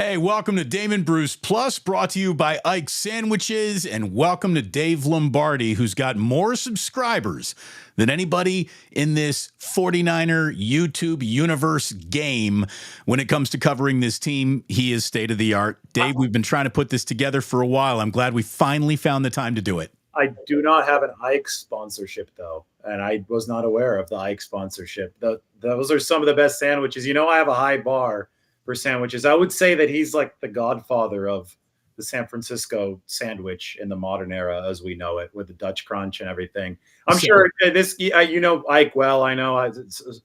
Hey, welcome to Damon Bruce Plus, brought to you by Ike's Sandwiches, and welcome to Dave Lombardi, who's got more subscribers than anybody in this 49er YouTube universe game. When it comes to covering this team, he is state of the art. Dave, we've been trying to put this together for a while. I'm glad we finally found the time to do it. I do not have an Ike sponsorship, though, and I was not aware of the Ike sponsorship. Those are some of the best sandwiches. You know, I have a high bar for sandwiches. I would say that he's like the godfather of the San Francisco sandwich in the modern era as we know it, with the Dutch crunch and everything. I'm sure this, you know, Ike well, I know,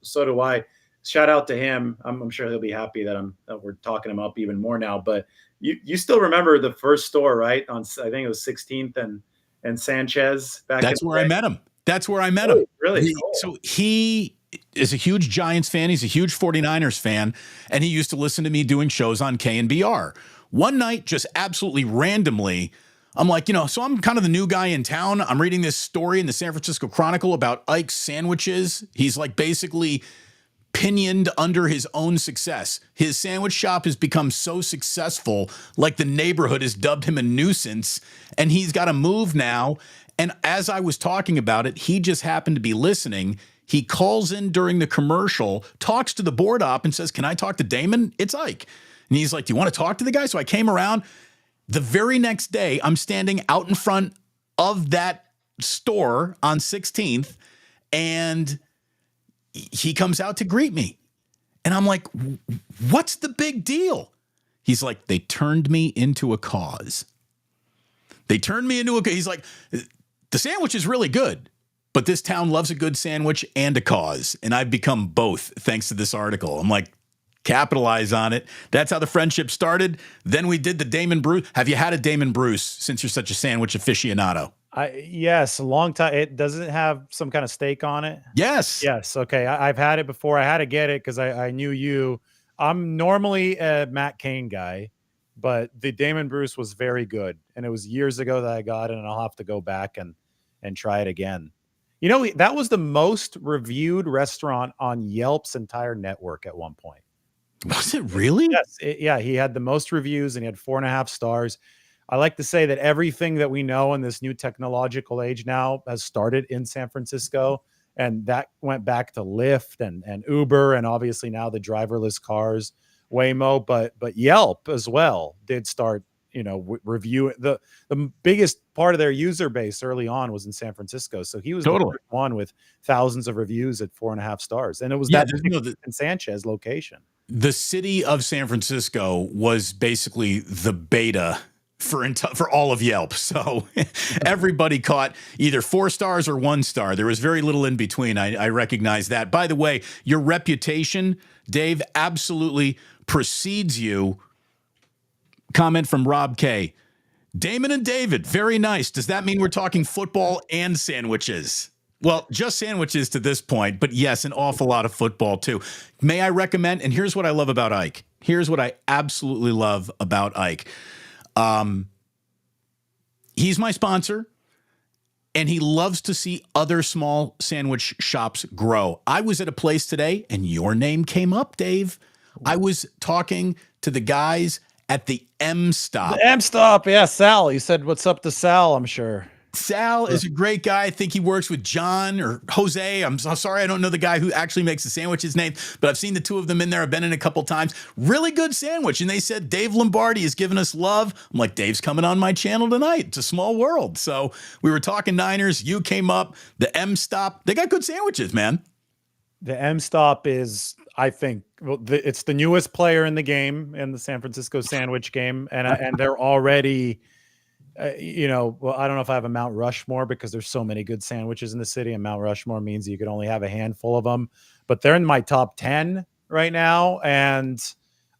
so do I. Shout out to him. I'm sure he'll be happy that we're talking him up even more now. But you still remember the first store, right? On, I think it was 16th and Sanchez back. That's where I met him. That's where I met him. Really cool. So he is a huge Giants fan. He's a huge 49ers fan. And he used to listen to me doing shows on KNBR. One night, just absolutely randomly, I'm like, so I'm kind of the new guy in town. I'm reading this story in the San Francisco Chronicle about Ike's Sandwiches. He's like basically pinioned under his own success. His sandwich shop has become so successful, like the neighborhood has dubbed him a nuisance, and he's got to move now. And as I was talking about it, he just happened to be listening. He calls in during the commercial, talks to the board op and says, "Can I talk to Damon? It's Ike." And he's like, "Do you want to talk to the guy?" So I came around. The very next day, I'm standing out in front of that store on 16th, and he comes out to greet me. And I'm like, "What's the big deal?" He's like, "They turned me into a cause. They turned me into a," he's like, "The sandwich is really good, but this town loves a good sandwich and a cause. And I've become both thanks to this article." I'm like, capitalize on it. That's how the friendship started. Then we did the Damon Bruce. Have you had a Damon Bruce since you're such a sandwich aficionado? Yes, a long time. It doesn't have some kind of steak on it. Yes. Okay. I've had it before. I had to get it because I knew you. I'm normally a Matt Cain guy, but the Damon Bruce was very good. And it was years ago that I got it, and I'll have to go back and try it again. That was the most reviewed restaurant on Yelp's entire network at one point. Was it really? Yes. He had the most reviews, and he had 4.5 stars. I like to say that everything that we know in this new technological age now has started in San Francisco, and that went back to Lyft and Uber, and obviously now the driverless cars, Waymo, but Yelp as well did start, review. The biggest part of their user base early on was in San Francisco. So he was the first one with thousands of reviews at 4.5 stars. And it was in Sanchez location. The city of San Francisco was basically the beta for all of Yelp. So everybody caught either 4 stars or 1 star. There was very little in between. I recognize that. By the way, your reputation, Dave, absolutely precedes you. Comment from Rob K. Damon and David, very nice. Does that mean we're talking football and sandwiches? Well, just sandwiches to this point, but yes, an awful lot of football too. May I recommend, and here's what I love about Ike. Here's what I absolutely love about Ike. He's my sponsor, and he loves to see other small sandwich shops grow. I was at a place today, and your name came up, Dave. I was talking to the guys at the M Stop. The M Stop, yeah, Sal. You said what's up to Sal, I'm sure. Sal is a great guy. I think he works with John or Jose. I'm so sorry, I don't know the guy who actually makes the sandwich's name, but I've seen the two of them in there. I've been in a couple times. Really good sandwich. And they said Dave Lombardi has given us love. I'm like, Dave's coming on my channel tonight. It's a small world. So we were talking Niners. You came up. The M Stop. They got good sandwiches, man. The M Stop is, I think, it's the newest player in the game, in the San Francisco sandwich game, and they're already, well, I don't know if I have a Mount Rushmore because there's so many good sandwiches in the city, and Mount Rushmore means you could only have a handful of them, but they're in my top 10 right now, and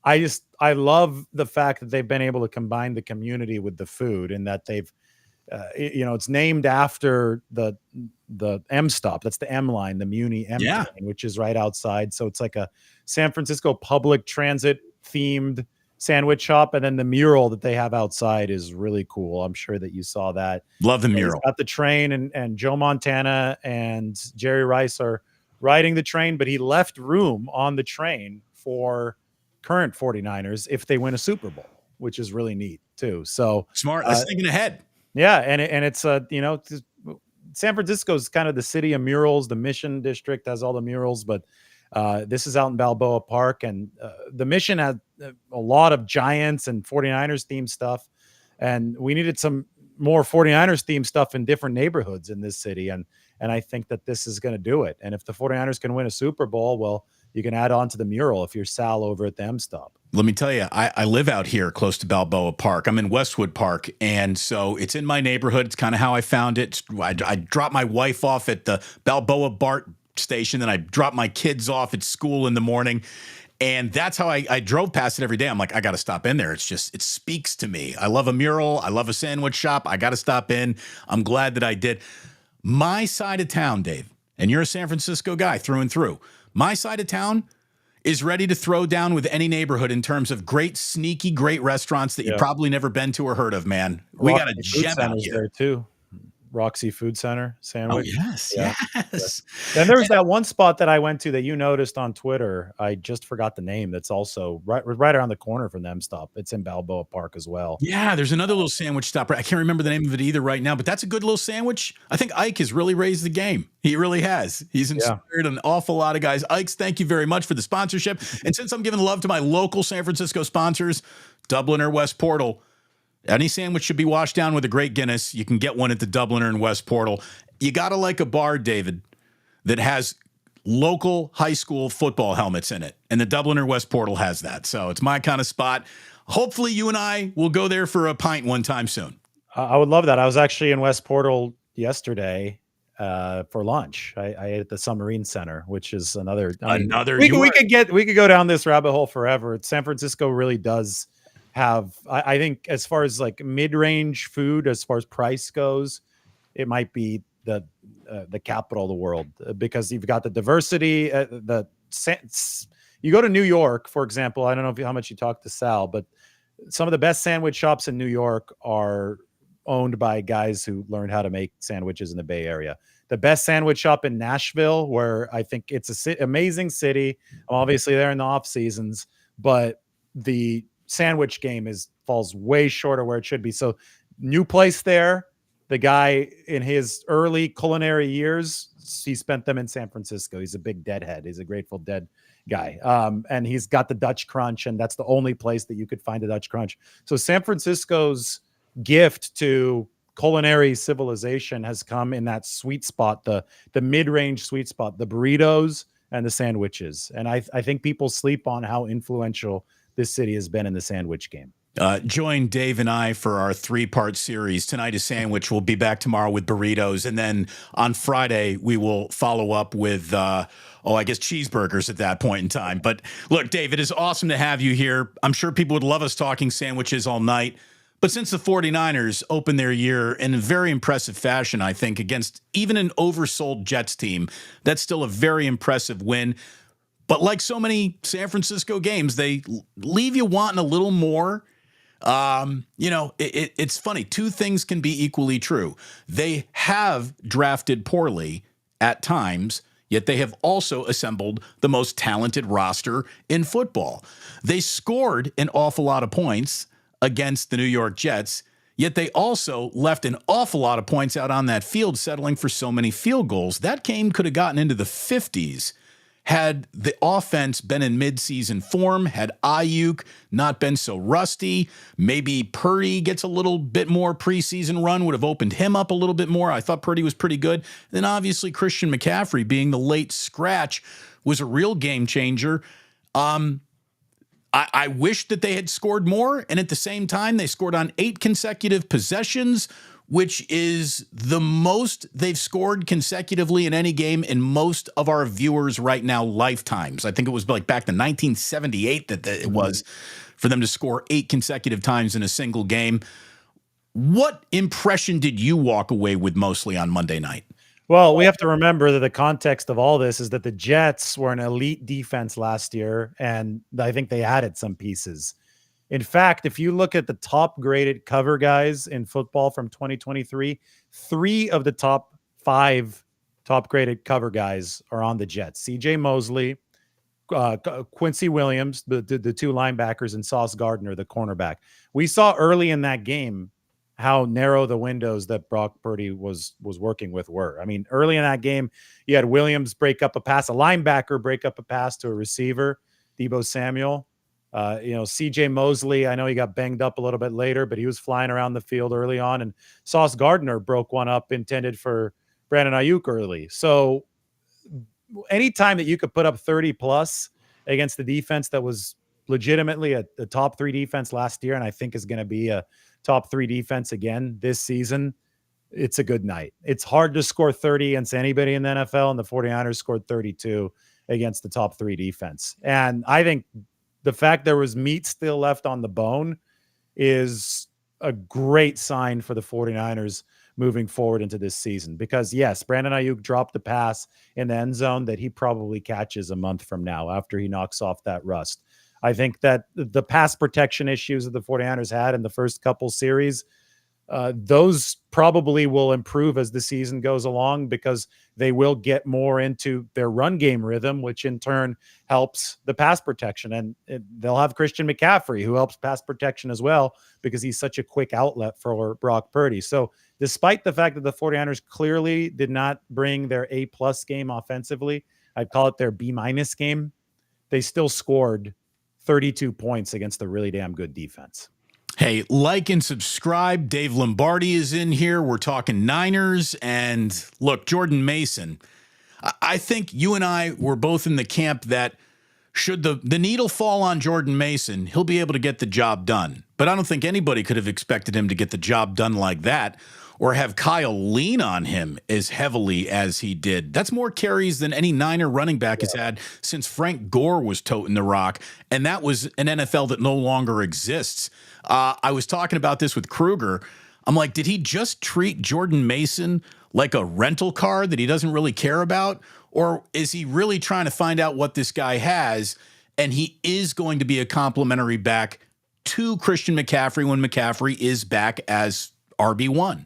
I love the fact that they've been able to combine the community with the food, and that they've, it's named after the M Stop. That's the M line, the Muni M line, which is right outside. So it's like a San Francisco public transit themed sandwich shop. And then the mural that they have outside is really cool. I'm sure that you saw that. Love the mural. He's got the train, and Joe Montana and Jerry Rice are riding the train, but he left room on the train for current 49ers if they win a Super Bowl, which is really neat too. So Smart. That's thinking ahead. yeah, and it's San Francisco's kind of the city of murals. The Mission District has all the murals, but this is out in Balboa Park, and the Mission had a lot of Giants and 49ers themed stuff, and we needed some more 49ers themed stuff in different neighborhoods in this city, and I think that this is going to do it. And if the 49ers can win a Super Bowl, well, you can add on to the mural if you're Sal over at the M-Stop. Let me tell you, I live out here close to Balboa Park. I'm in Westwood Park, and so it's in my neighborhood. It's kind of how I found it. I dropped my wife off at the Balboa BART station, and I dropped my kids off at school in the morning, and that's how I drove past it every day. I'm like, I got to stop in there. It speaks to me. I love a mural. I love a sandwich shop. I got to stop in. I'm glad that I did. My side of town, Dave, and you're a San Francisco guy through and through. My side of town is ready to throw down with any neighborhood in terms of great, sneaky, great restaurants that you've probably never been to or heard of, man. We got a gem out here. There too. Roxy Food Center sandwich. Oh, yes, yes. And there was that one spot that I went to that you noticed on Twitter. I just forgot the name. That's also right around the corner from them. Stop. It's in Balboa Park as well. Yeah, there's another little sandwich stop. I can't remember the name of it either right now, but that's a good little sandwich. I think Ike has really raised the game. He really has. He's inspired an awful lot of guys. Ike's, thank you very much for the sponsorship. And since I'm giving love to my local San Francisco sponsors, Dubliner West Portal, any sandwich should be washed down with a great Guinness. You can get one at the Dubliner and West Portal. You got to like a bar, David, that has local high school football helmets in it. And the Dubliner West Portal has that. So it's my kind of spot. Hopefully you and I will go there for a pint one time soon. I would love that. I was actually in West Portal yesterday for lunch. I ate at the Submarine Center, which is another. We could go down this rabbit hole forever. San Francisco really does have, I think, as far as like mid-range food, as far as price goes, it might be the capital of the world, because you've got the diversity. You go to New York, for example. I don't know how much you talk to Sal, but some of the best sandwich shops in New York are owned by guys who learned how to make sandwiches in the Bay Area. The best sandwich shop in Nashville, where I think it's amazing city. I'm obviously there in the off seasons, but the sandwich game falls way short of where it should be. So new place there. The guy in his early culinary years, he spent them in San Francisco. He's a big Deadhead. He's a Grateful Dead guy. And he's got the Dutch Crunch, and that's the only place that you could find a Dutch Crunch. So San Francisco's gift to culinary civilization has come in that sweet spot, the mid-range sweet spot, the burritos and the sandwiches. And I think people sleep on how influential this city has been in the sandwich game. Join Dave and I for our 3-part series. Tonight is sandwich. We'll be back tomorrow with burritos. And then on Friday, we will follow up with, I guess cheeseburgers at that point in time. But look, Dave, it is awesome to have you here. I'm sure people would love us talking sandwiches all night. But since the 49ers opened their year in a very impressive fashion, I think, against even an oversold Jets team, that's still a very impressive win. But like so many San Francisco games, they leave you wanting a little more. It's funny. Two things can be equally true. They have drafted poorly at times, yet they have also assembled the most talented roster in football. They scored an awful lot of points against the New York Jets, yet they also left an awful lot of points out on that field, settling for so many field goals. That game could have gotten into the 50s had the offense been in midseason form, had Ayuk not been so rusty. Maybe Purdy gets a little bit more preseason run, would have opened him up a little bit more. I thought Purdy was pretty good. Then obviously Christian McCaffrey being the late scratch was a real game changer. I wish that they had scored more, and at the same time, they scored on 8 consecutive possessions, which is the most they've scored consecutively in any game in most of our viewers right now lifetimes. I think it was like back to 1978 that it was for them to score 8 consecutive times in a single game. What impression did you walk away with mostly on Monday night? Well, we have to remember that the context of all this is that the Jets were an elite defense last year, and I think they added some pieces. In fact, if you look at the top graded cover guys in football from 2023, 3 of the top 5 top graded cover guys are on the Jets. CJ Mosley, Quincy Williams, the two linebackers, and Sauce Gardner, the cornerback. We saw early in that game how narrow the windows that Brock Purdy was working with were. I mean, early in that game, you had Williams break up a pass, a linebacker break up a pass to a receiver, Deebo Samuel. CJ Mosley, I know he got banged up a little bit later, but he was flying around the field early on. And Sauce Gardner broke one up intended for Brandon Ayuk early. So anytime that you could put up 30 plus against the defense that was legitimately a top 3 defense last year, and I think is going to be a top 3 defense again this season, it's a good night. It's hard to score 30 against anybody in the NFL, and the 49ers scored 32 against the top 3 defense. And I think the fact there was meat still left on the bone is a great sign for the 49ers moving forward into this season, because yes, Brandon Ayuk dropped the pass in the end zone that he probably catches a month from now after he knocks off that rust. I think that the pass protection issues that the 49ers had in the first couple series, those probably will improve as the season goes along, because they will get more into their run game rhythm, which in turn helps the pass protection. And they'll have Christian McCaffrey, who helps pass protection as well, because he's such a quick outlet for Brock Purdy. So despite the fact that the 49ers clearly did not bring their A+ game offensively, I'd call it their B- game, they still scored 32 points against a really damn good defense. Hey, like and subscribe. Dave Lombardi is in here. We're talking Niners. And look, Jordan Mason, I think you and I were both in the camp that should the needle fall on Jordan Mason, he'll be able to get the job done. But I don't think anybody could have expected him to get the job done like that, or have Kyle lean on him as heavily as he did. That's more carries than any Niner running back has had since Frank Gore was toting the rock, and that was an NFL that no longer exists. I was talking about this with Kruger. I'm like, did he just treat Jordan Mason like a rental car that he doesn't really care about? Or is he really trying to find out what this guy has, and he is going to be a complimentary back to Christian McCaffrey when McCaffrey is back as RB1?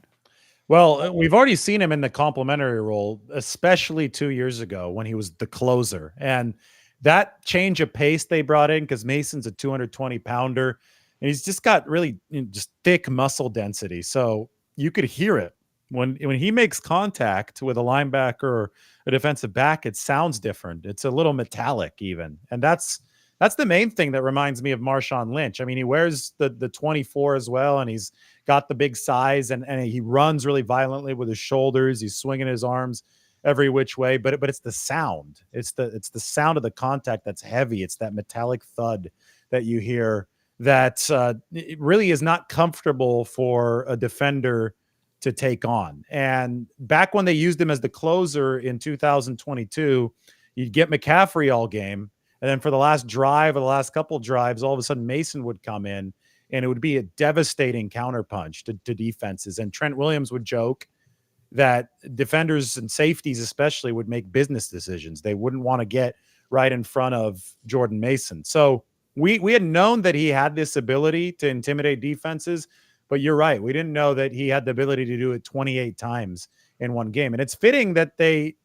Well, we've already seen him in the complimentary role, especially 2 years ago when he was the closer. And that change of pace they brought in, because Mason's a 220 pounder, and he's just got really just thick muscle density. So you could hear it when he makes contact with a linebacker or a defensive back. It sounds different. It's a little metallic even. And that's the main thing that reminds me of Marshawn Lynch. I mean, he wears the 24 as well, and he's got the big size, and he runs really violently with his shoulders. He's swinging his arms every which way, but it's the sound. It's the sound of the contact that's heavy. It's that metallic thud that you hear that it really is not comfortable for a defender to take on. And back when they used him as the closer in 2022, you'd get McCaffrey all game. And then for the last drive or the last couple drives, all of a sudden Mason would come in, and it would be a devastating counterpunch to defenses. And Trent Williams would joke that defenders and safeties especially would make business decisions. They wouldn't want to get right in front of Jordan Mason. So we had known that he had this ability to intimidate defenses, but you're right. We didn't know that he had the ability to do it 28 times in one game. And it's fitting that they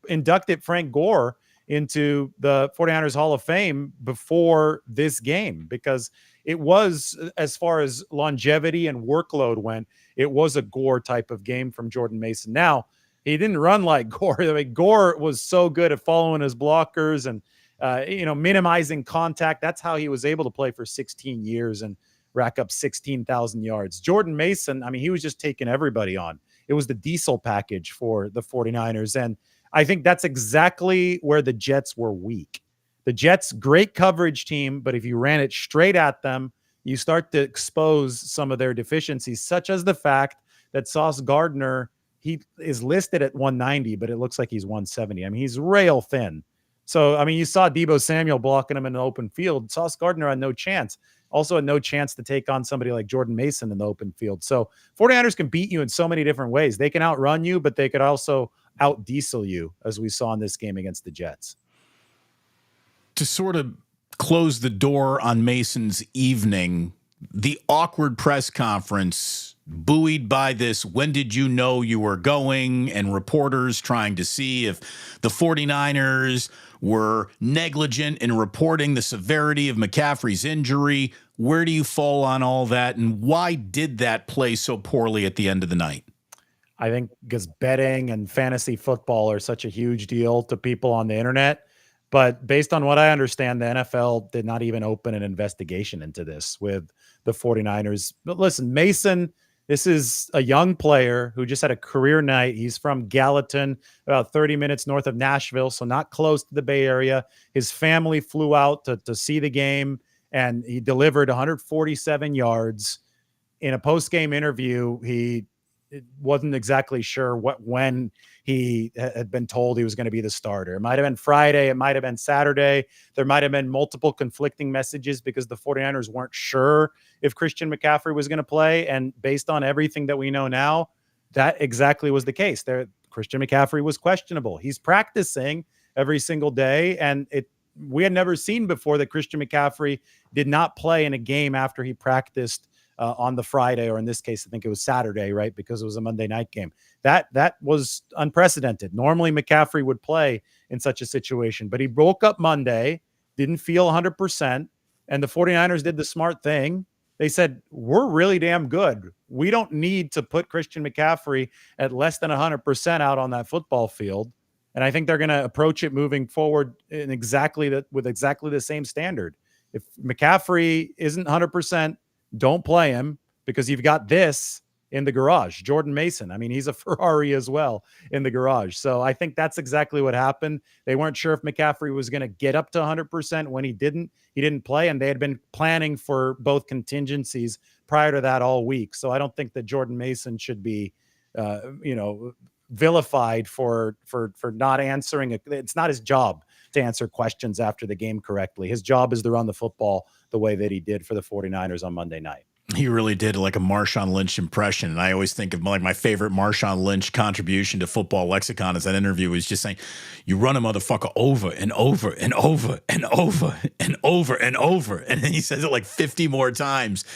inducted Frank Gore into the 49ers Hall of Fame before this game, because it was, as far as longevity and workload went, it was a Gore type of game from Jordan Mason. Now, he didn't run like Gore. I mean, Gore was so good at following his blockers and minimizing contact. That's how he was able to play for 16 years and rack up 16,000 yards. Jordan Mason, I mean, he was just taking everybody on. It was the diesel package for the 49ers. And I think that's exactly where the Jets were weak. The Jets, great coverage team, but if you ran it straight at them, you start to expose some of their deficiencies, such as the fact that Sauce Gardner, he is listed at 190, but it looks like he's 170. I mean, he's rail thin. So, I mean, you saw Deebo Samuel blocking him in the open field. Sauce Gardner had no chance. Also had no chance to take on somebody like Jordan Mason in the open field. So 49ers can beat you in so many different ways. They can outrun you, but they could also out-diesel you, as we saw in this game against the Jets. To sort of close the door on Mason's evening, the awkward press conference buoyed by this when did you know you were going, and reporters trying to see if the 49ers were negligent in reporting the severity of McCaffrey's injury. Where do you fall on all that, and why did that play so poorly at the end of the night? I think because betting and fantasy football are such a huge deal to people on the internet. But based on what I understand, the NFL did not even open an investigation into this with the 49ers. But listen, Mason, this is a young player who just had a career night. He's from Gallatin, about 30 minutes north of Nashville, so not close to the Bay Area. His family flew out to see the game, and he delivered 147 yards. In a post-game interview, he wasn't exactly sure when he had been told he was going to be the starter. It might have been Friday. It might have been Saturday. There might have been multiple conflicting messages because the 49ers weren't sure if Christian McCaffrey was going to play. And based on everything that we know now, that exactly was the case. Christian McCaffrey was questionable. He's practicing every single day. And we had never seen before that Christian McCaffrey did not play in a game after he practiced on the Friday, or in this case, I think it was Saturday, right? Because it was a Monday night game. That was unprecedented. Normally McCaffrey would play in such a situation, but he woke up Monday, didn't feel 100%. And the 49ers did the smart thing. They said, we're really damn good. We don't need to put Christian McCaffrey at less than 100% out on that football field. And I think they're going to approach it moving forward with exactly the same standard. If McCaffrey isn't 100%, don't play him, because you've got this in the garage. Jordan Mason. I mean, he's a Ferrari as well in the garage. So I think that's exactly what happened. They weren't sure if McCaffrey was going to get up to 100% when he didn't play. And they had been planning for both contingencies prior to that all week. So I don't think that Jordan Mason should be, vilified for not answering. It's not his job to answer questions after the game correctly. His job is to run the football the way that he did for the 49ers on Monday night. He really did like a Marshawn Lynch impression. And I always think of like my favorite Marshawn Lynch contribution to Football Lexicon is that interview was just saying, you run a motherfucker over and over and over and over and over and over. And then he says it like 50 more times.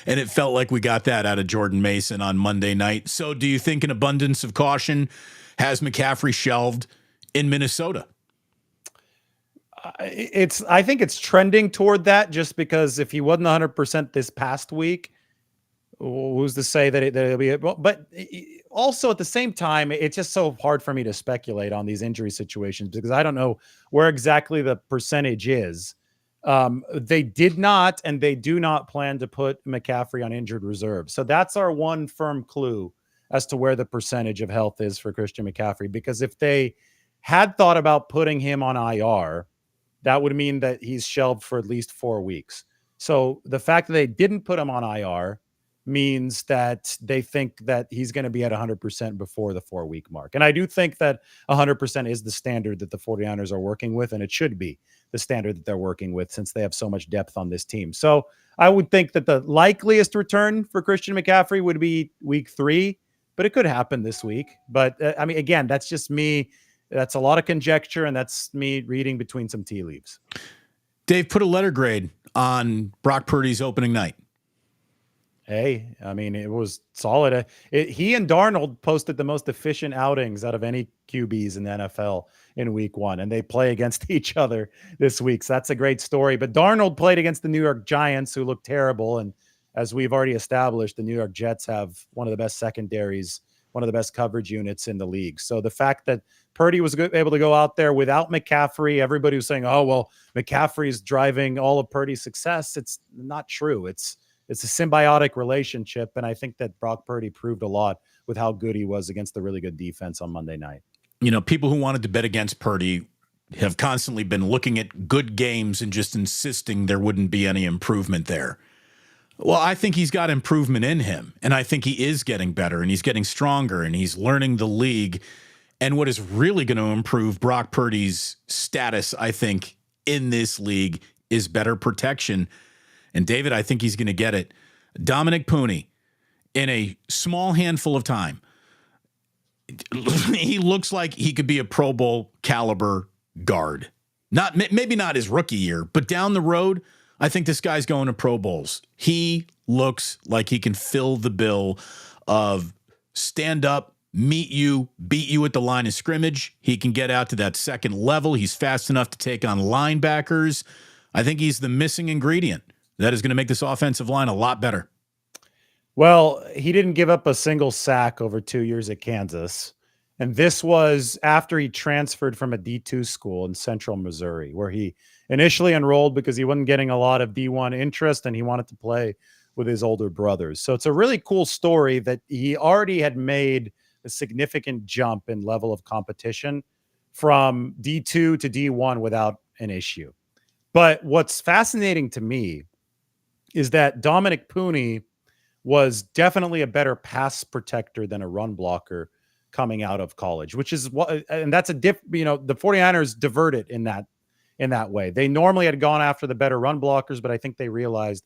And it felt like we got that out of Jordan Mason on Monday night. So do you think an abundance of caution has McCaffrey shelved in Minnesota? I think it's trending toward that, just because if he wasn't 100% this past week, who's to say that it'll be? But also at the same time, it's just so hard for me to speculate on these injury situations because I don't know where exactly the percentage is. They did not, and they do not plan to put McCaffrey on injured reserve. So that's our one firm clue as to where the percentage of health is for Christian McCaffrey. Because if they had thought about putting him on IR, that would mean that he's shelved for at least 4 weeks. So the fact that they didn't put him on IR means that they think that he's going to be at 100% before the 4-week mark. And I do think that 100% is the standard that the 49ers are working with, and it should be the standard that they're working with since they have so much depth on this team. So I would think that the likeliest return for Christian McCaffrey would be week 3, but it could happen this week. But I mean, again, that's just me. That's a lot of conjecture, and that's me reading between some tea leaves. Dave, put a letter grade on Brock Purdy's opening night. Hey, I mean, it was solid. He and Darnold posted the most efficient outings out of any QBs in the NFL in week 1, and they play against each other this week. So that's a great story. But Darnold played against the New York Giants, who looked terrible. And as we've already established, the New York Jets have one of the best secondaries, one of the best coverage units in the league. So the fact that Purdy was able to go out there without McCaffrey, everybody was saying, oh, well, McCaffrey's driving all of Purdy's success. It's not true. It's a symbiotic relationship. And I think that Brock Purdy proved a lot with how good he was against the really good defense on Monday night. You know, people who wanted to bet against Purdy have constantly been looking at good games and just insisting there wouldn't be any improvement there. Well, I think he's got improvement in him, and I think he is getting better, and he's getting stronger, and he's learning the league. And what is really going to improve Brock Purdy's status, I think, in this league is better protection. And David, I think he's going to get it. Dominic Puni, in a small handful of time, he looks like he could be a Pro Bowl caliber guard. Maybe not his rookie year, but down the road, I think this guy's going to Pro Bowls. He looks like he can fill the bill of stand up, meet you, beat you at the line of scrimmage. He can get out to that second level. He's fast enough to take on linebackers. I think he's the missing ingredient that is going to make this offensive line a lot better. Well, he didn't give up a single sack over 2 years at Kansas. And this was after he transferred from a D2 school in Central Missouri, where he initially enrolled because he wasn't getting a lot of D1 interest and he wanted to play with his older brothers. So it's a really cool story that he already had made a significant jump in level of competition from D2 to D1 without an issue. But what's fascinating to me is that Dominic Puni was definitely a better pass protector than a run blocker coming out of college, which is what, and that's the 49ers diverted in that way. They normally had gone after the better run blockers, but I think they realized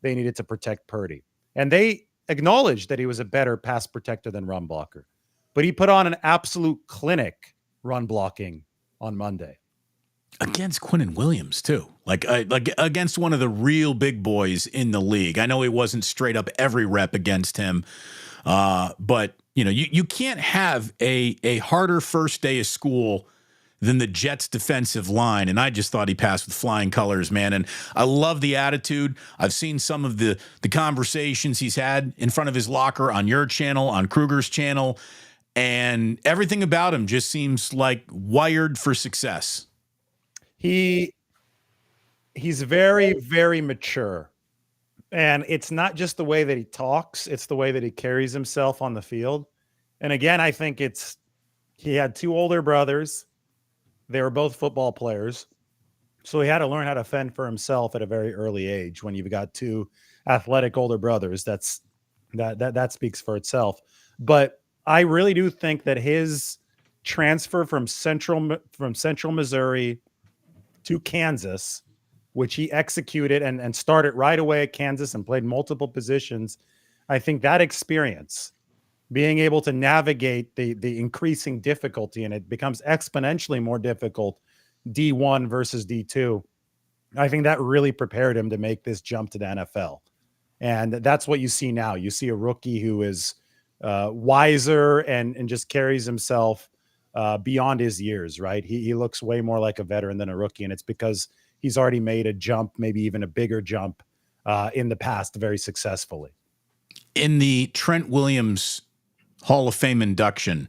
they needed to protect Purdy. And they acknowledged that he was a better pass protector than run blocker, but he put on an absolute clinic run blocking on Monday. Against Quinnen Williams, too. Like against one of the real big boys in the league. I know he wasn't straight up every rep against him, but you can't have a harder first day of school than the Jets' defensive line. And I just thought he passed with flying colors, man. And I love the attitude. I've seen some of the conversations he's had in front of his locker on your channel, on Kruger's channel, and everything about him just seems like wired for success. He's very, very mature. And it's not just the way that he talks, it's the way that he carries himself on the field. And again, I think he had two older brothers. They were both football players. So he had to learn how to fend for himself at a very early age. When you've got two athletic older brothers, that speaks for itself. But I really do think that his transfer from Central Missouri to Kansas, which he executed and started right away at Kansas and played multiple positions. I think that experience, being able to navigate the increasing difficulty, and it becomes exponentially more difficult, D1 versus D2, I think that really prepared him to make this jump to the NFL. And that's what you see now. You see a rookie who is wiser and just carries himself beyond his years, right? He looks way more like a veteran than a rookie, and it's because he's already made a jump, maybe even a bigger jump in the past very successfully. In the Trent Williams Hall of Fame induction,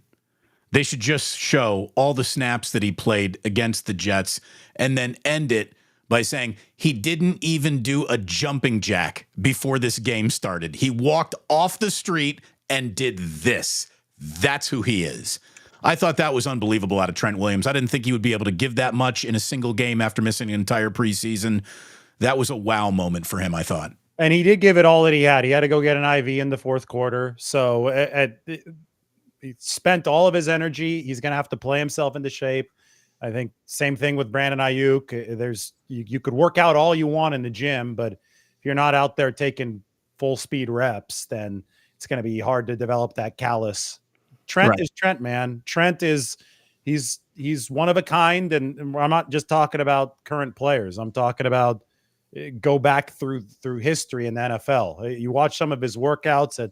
they should just show all the snaps that he played against the Jets and then end it by saying he didn't even do a jumping jack before this game started. He walked off the street and did this. That's who he is. I thought that was unbelievable out of Trent Williams. I didn't think he would be able to give that much in a single game after missing an entire preseason. That was a wow moment for him, I thought. And he did give it all that he had. He had to go get an IV in the fourth quarter. So he spent all of his energy. He's going to have to play himself into shape. I think same thing with Brandon Ayuk. You could work out all you want in the gym, but if you're not out there taking full speed reps, then it's going to be hard to develop that callus. Trent is Trent, man. Trent is he's one of a kind, and I'm not just talking about current players. I'm talking about go back through history in the NFL. You watch some of his workouts at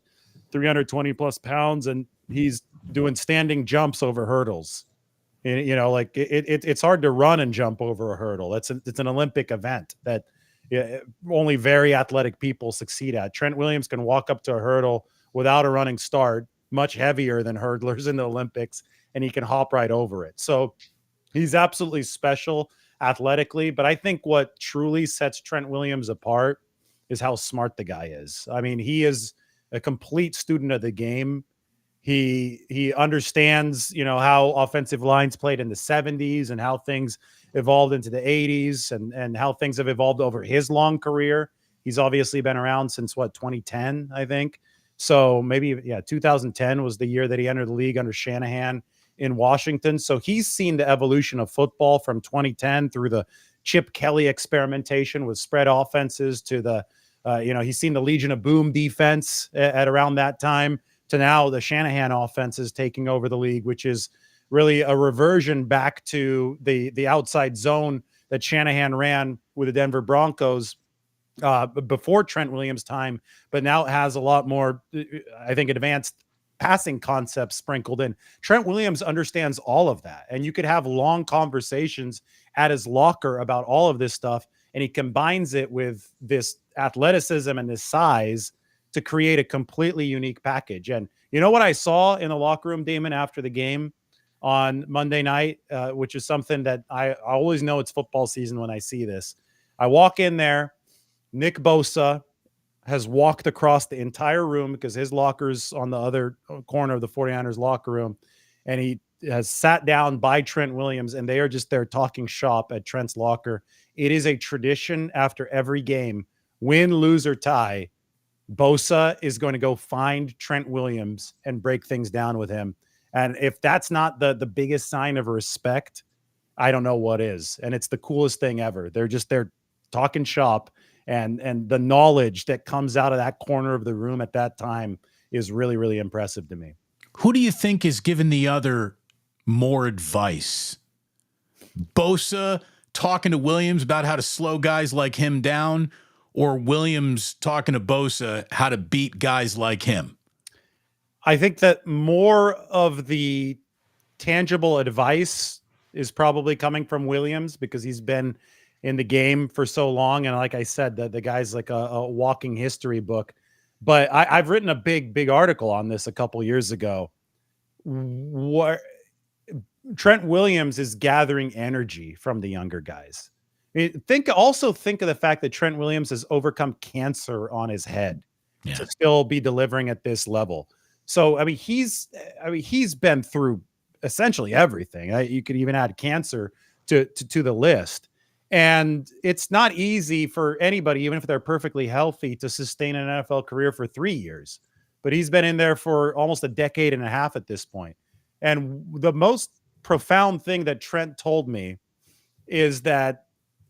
320 plus pounds, and he's doing standing jumps over hurdles. It's hard to run and jump over a hurdle. It's an Olympic event that only very athletic people succeed at. Trent Williams can walk up to a hurdle without a running start, much heavier than hurdlers in the Olympics, and he can hop right over it. So he's absolutely special athletically, but I think what truly sets Trent Williams apart is how smart the guy is. I mean, he is a complete student of the game. He understands, how offensive lines played in the 70s and how things evolved into the 80s and how things have evolved over his long career. He's obviously been around since 2010, I think. So maybe, 2010 was the year that he entered the league under Shanahan in Washington. So he's seen the evolution of football from 2010 through the Chip Kelly experimentation with spread offenses to the, he's seen the Legion of Boom defense at around that time to now the Shanahan offenses taking over the league, which is really a reversion back to the outside zone that Shanahan ran with the Denver Broncos before Trent Williams' time, but now it has a lot more, I think, advanced passing concepts sprinkled in. Trent Williams understands all of that, and you could have long conversations at his locker about all of this stuff, and he combines it with this athleticism and this size to create a completely unique package. And you know what I saw in the locker room, Damon, after the game on Monday night, which is something that I always know it's football season when I see this. I walk in there, Nick Bosa has walked across the entire room because his locker's on the other corner of the 49ers locker room, and he has sat down by Trent Williams, and they are just there talking shop at Trent's locker. It is a tradition after every game, win, lose, or tie, Bosa is going to go find Trent Williams and break things down with him. And if that's not the biggest sign of respect, I don't know what is. And it's the coolest thing ever. They're just there talking shop, and the knowledge that comes out of that corner of the room at that time is really, really impressive to me. Who do you think is giving the other more advice? Bosa talking to Williams about how to slow guys like him down, or Williams talking to Bosa how to beat guys like him? I think that more of the tangible advice is probably coming from Williams because he's been in the game for so long. And like I said, the guy's like a walking history book. But I've written a big article on this a couple years ago. What Trent Williams is gathering energy from the younger guys. Think of the fact that Trent Williams has overcome cancer on his head to still be delivering at this level. So, he's been through essentially everything. You could even add cancer to the list. And it's not easy for anybody, even if they're perfectly healthy, to sustain an NFL career for 3 years. But he's been in there for almost a decade and a half at this point. And the most profound thing that Trent told me is that,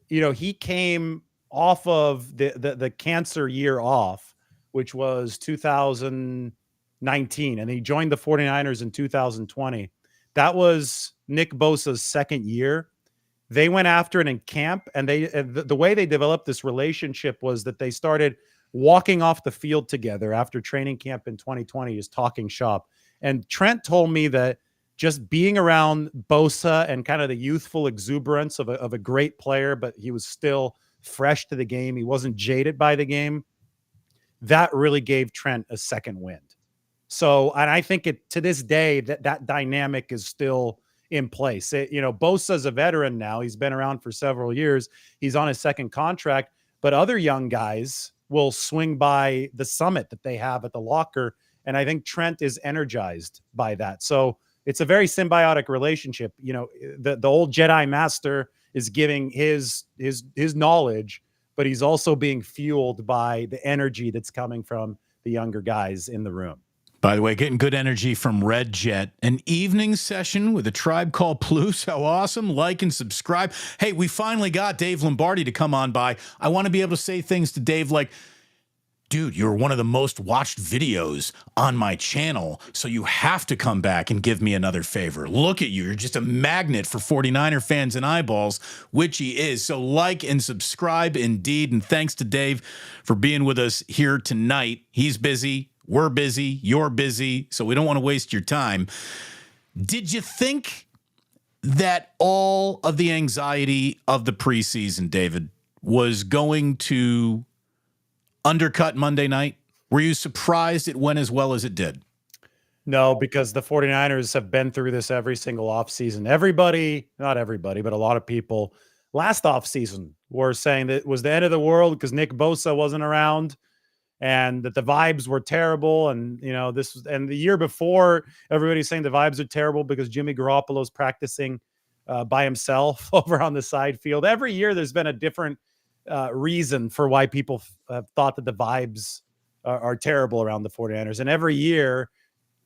he came off of the cancer year off, which was 2019, and he joined the 49ers in 2020. That was Nick Bosa's second year. They went after it in camp, and the way they developed this relationship was that they started walking off the field together after training camp in 2020, just talking shop. And Trent told me that just being around Bosa and kind of the youthful exuberance of a great player, but he was still fresh to the game. He wasn't jaded by the game. That really gave Trent a second wind. So, and I think to this day that dynamic is still in place. Bosa's a veteran now. He's been around for several years. He's on his second contract, but other young guys will swing by the summit that they have at the locker. And I think Trent is energized by that. So it's a very symbiotic relationship. The old Jedi Master is giving his knowledge, but he's also being fueled by the energy that's coming from the younger guys in the room. By the way, getting good energy from Red Jet. An evening session with a Tribe Called Plouffe. How awesome. Like and subscribe. Hey, we finally got Dave Lombardi to come on by. I want to be able to say things to Dave like, dude, you're one of the most watched videos on my channel, so you have to come back and give me another favor. Look at you. You're just a magnet for 49er fans and eyeballs, which he is. So like and subscribe indeed. And thanks to Dave for being with us here tonight. He's busy. We're busy. You're busy. So we don't want to waste your time. Did you think that all of the anxiety of the preseason, David, was going to undercut Monday night? Were you surprised it went as well as it did? No, because the 49ers have been through this every single offseason. Not everybody, but a lot of people last offseason were saying that it was the end of the world because Nick Bosa wasn't around and that the vibes were terrible. And, and the year before, everybody's saying the vibes are terrible because Jimmy Garoppolo's practicing by himself over on the side field. Every year there's been a different reason for why people have thought that the vibes are terrible around the 49ers. And every year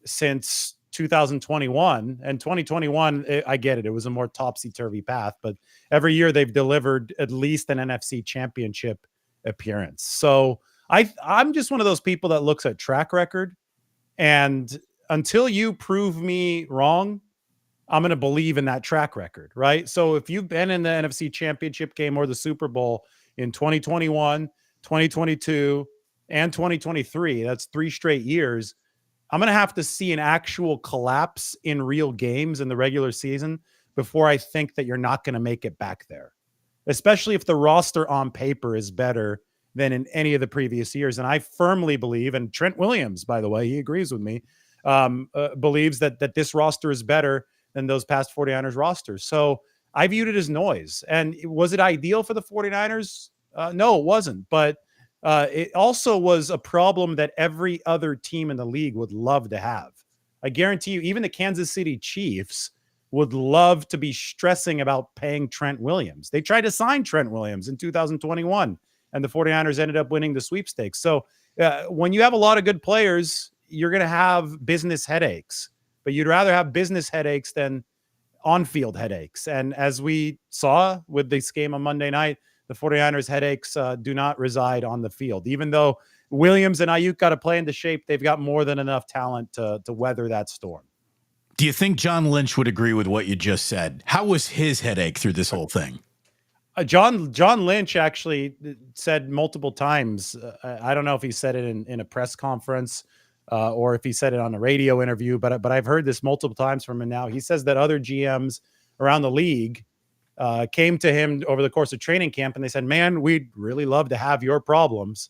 since 2021 and 2021, I get it. It was a more topsy-turvy path, but every year they've delivered at least an NFC championship appearance. So I'm just one of those people that looks at track record, and until you prove me wrong, I'm going to believe in that track record, right? So if you've been in the NFC championship game or the Super Bowl in 2021, 2022, and 2023, that's 3 straight years, I'm going to have to see an actual collapse in real games in the regular season before I think that you're not going to make it back there, especially if the roster on paper is better than in any of the previous years. And I firmly believe, and Trent Williams, by the way, he agrees with me, believes that this roster is better than those past 49ers rosters. So I viewed it as noise. And was it ideal for the 49ers? No, it wasn't. But it also was a problem that every other team in the league would love to have. I guarantee you, even the Kansas City Chiefs would love to be stressing about paying Trent Williams. They tried to sign Trent Williams in 2021, and the 49ers ended up winning the sweepstakes. So when you have a lot of good players, you're going to have business headaches, but you'd rather have business headaches than on-field headaches. And as we saw with this game on Monday night, the 49ers headaches do not reside on the field. Even though Williams and Ayuk got to play into shape, they've got more than enough talent to weather that storm. Do you think John Lynch would agree with what you just said? How was his headache through this whole thing? John Lynch actually said multiple times, I don't know if he said it in a press conference or if he said it on a radio interview, but I've heard this multiple times from him now. He says that other GMs around the league came to him over the course of training camp and they said, man, we'd really love to have your problems.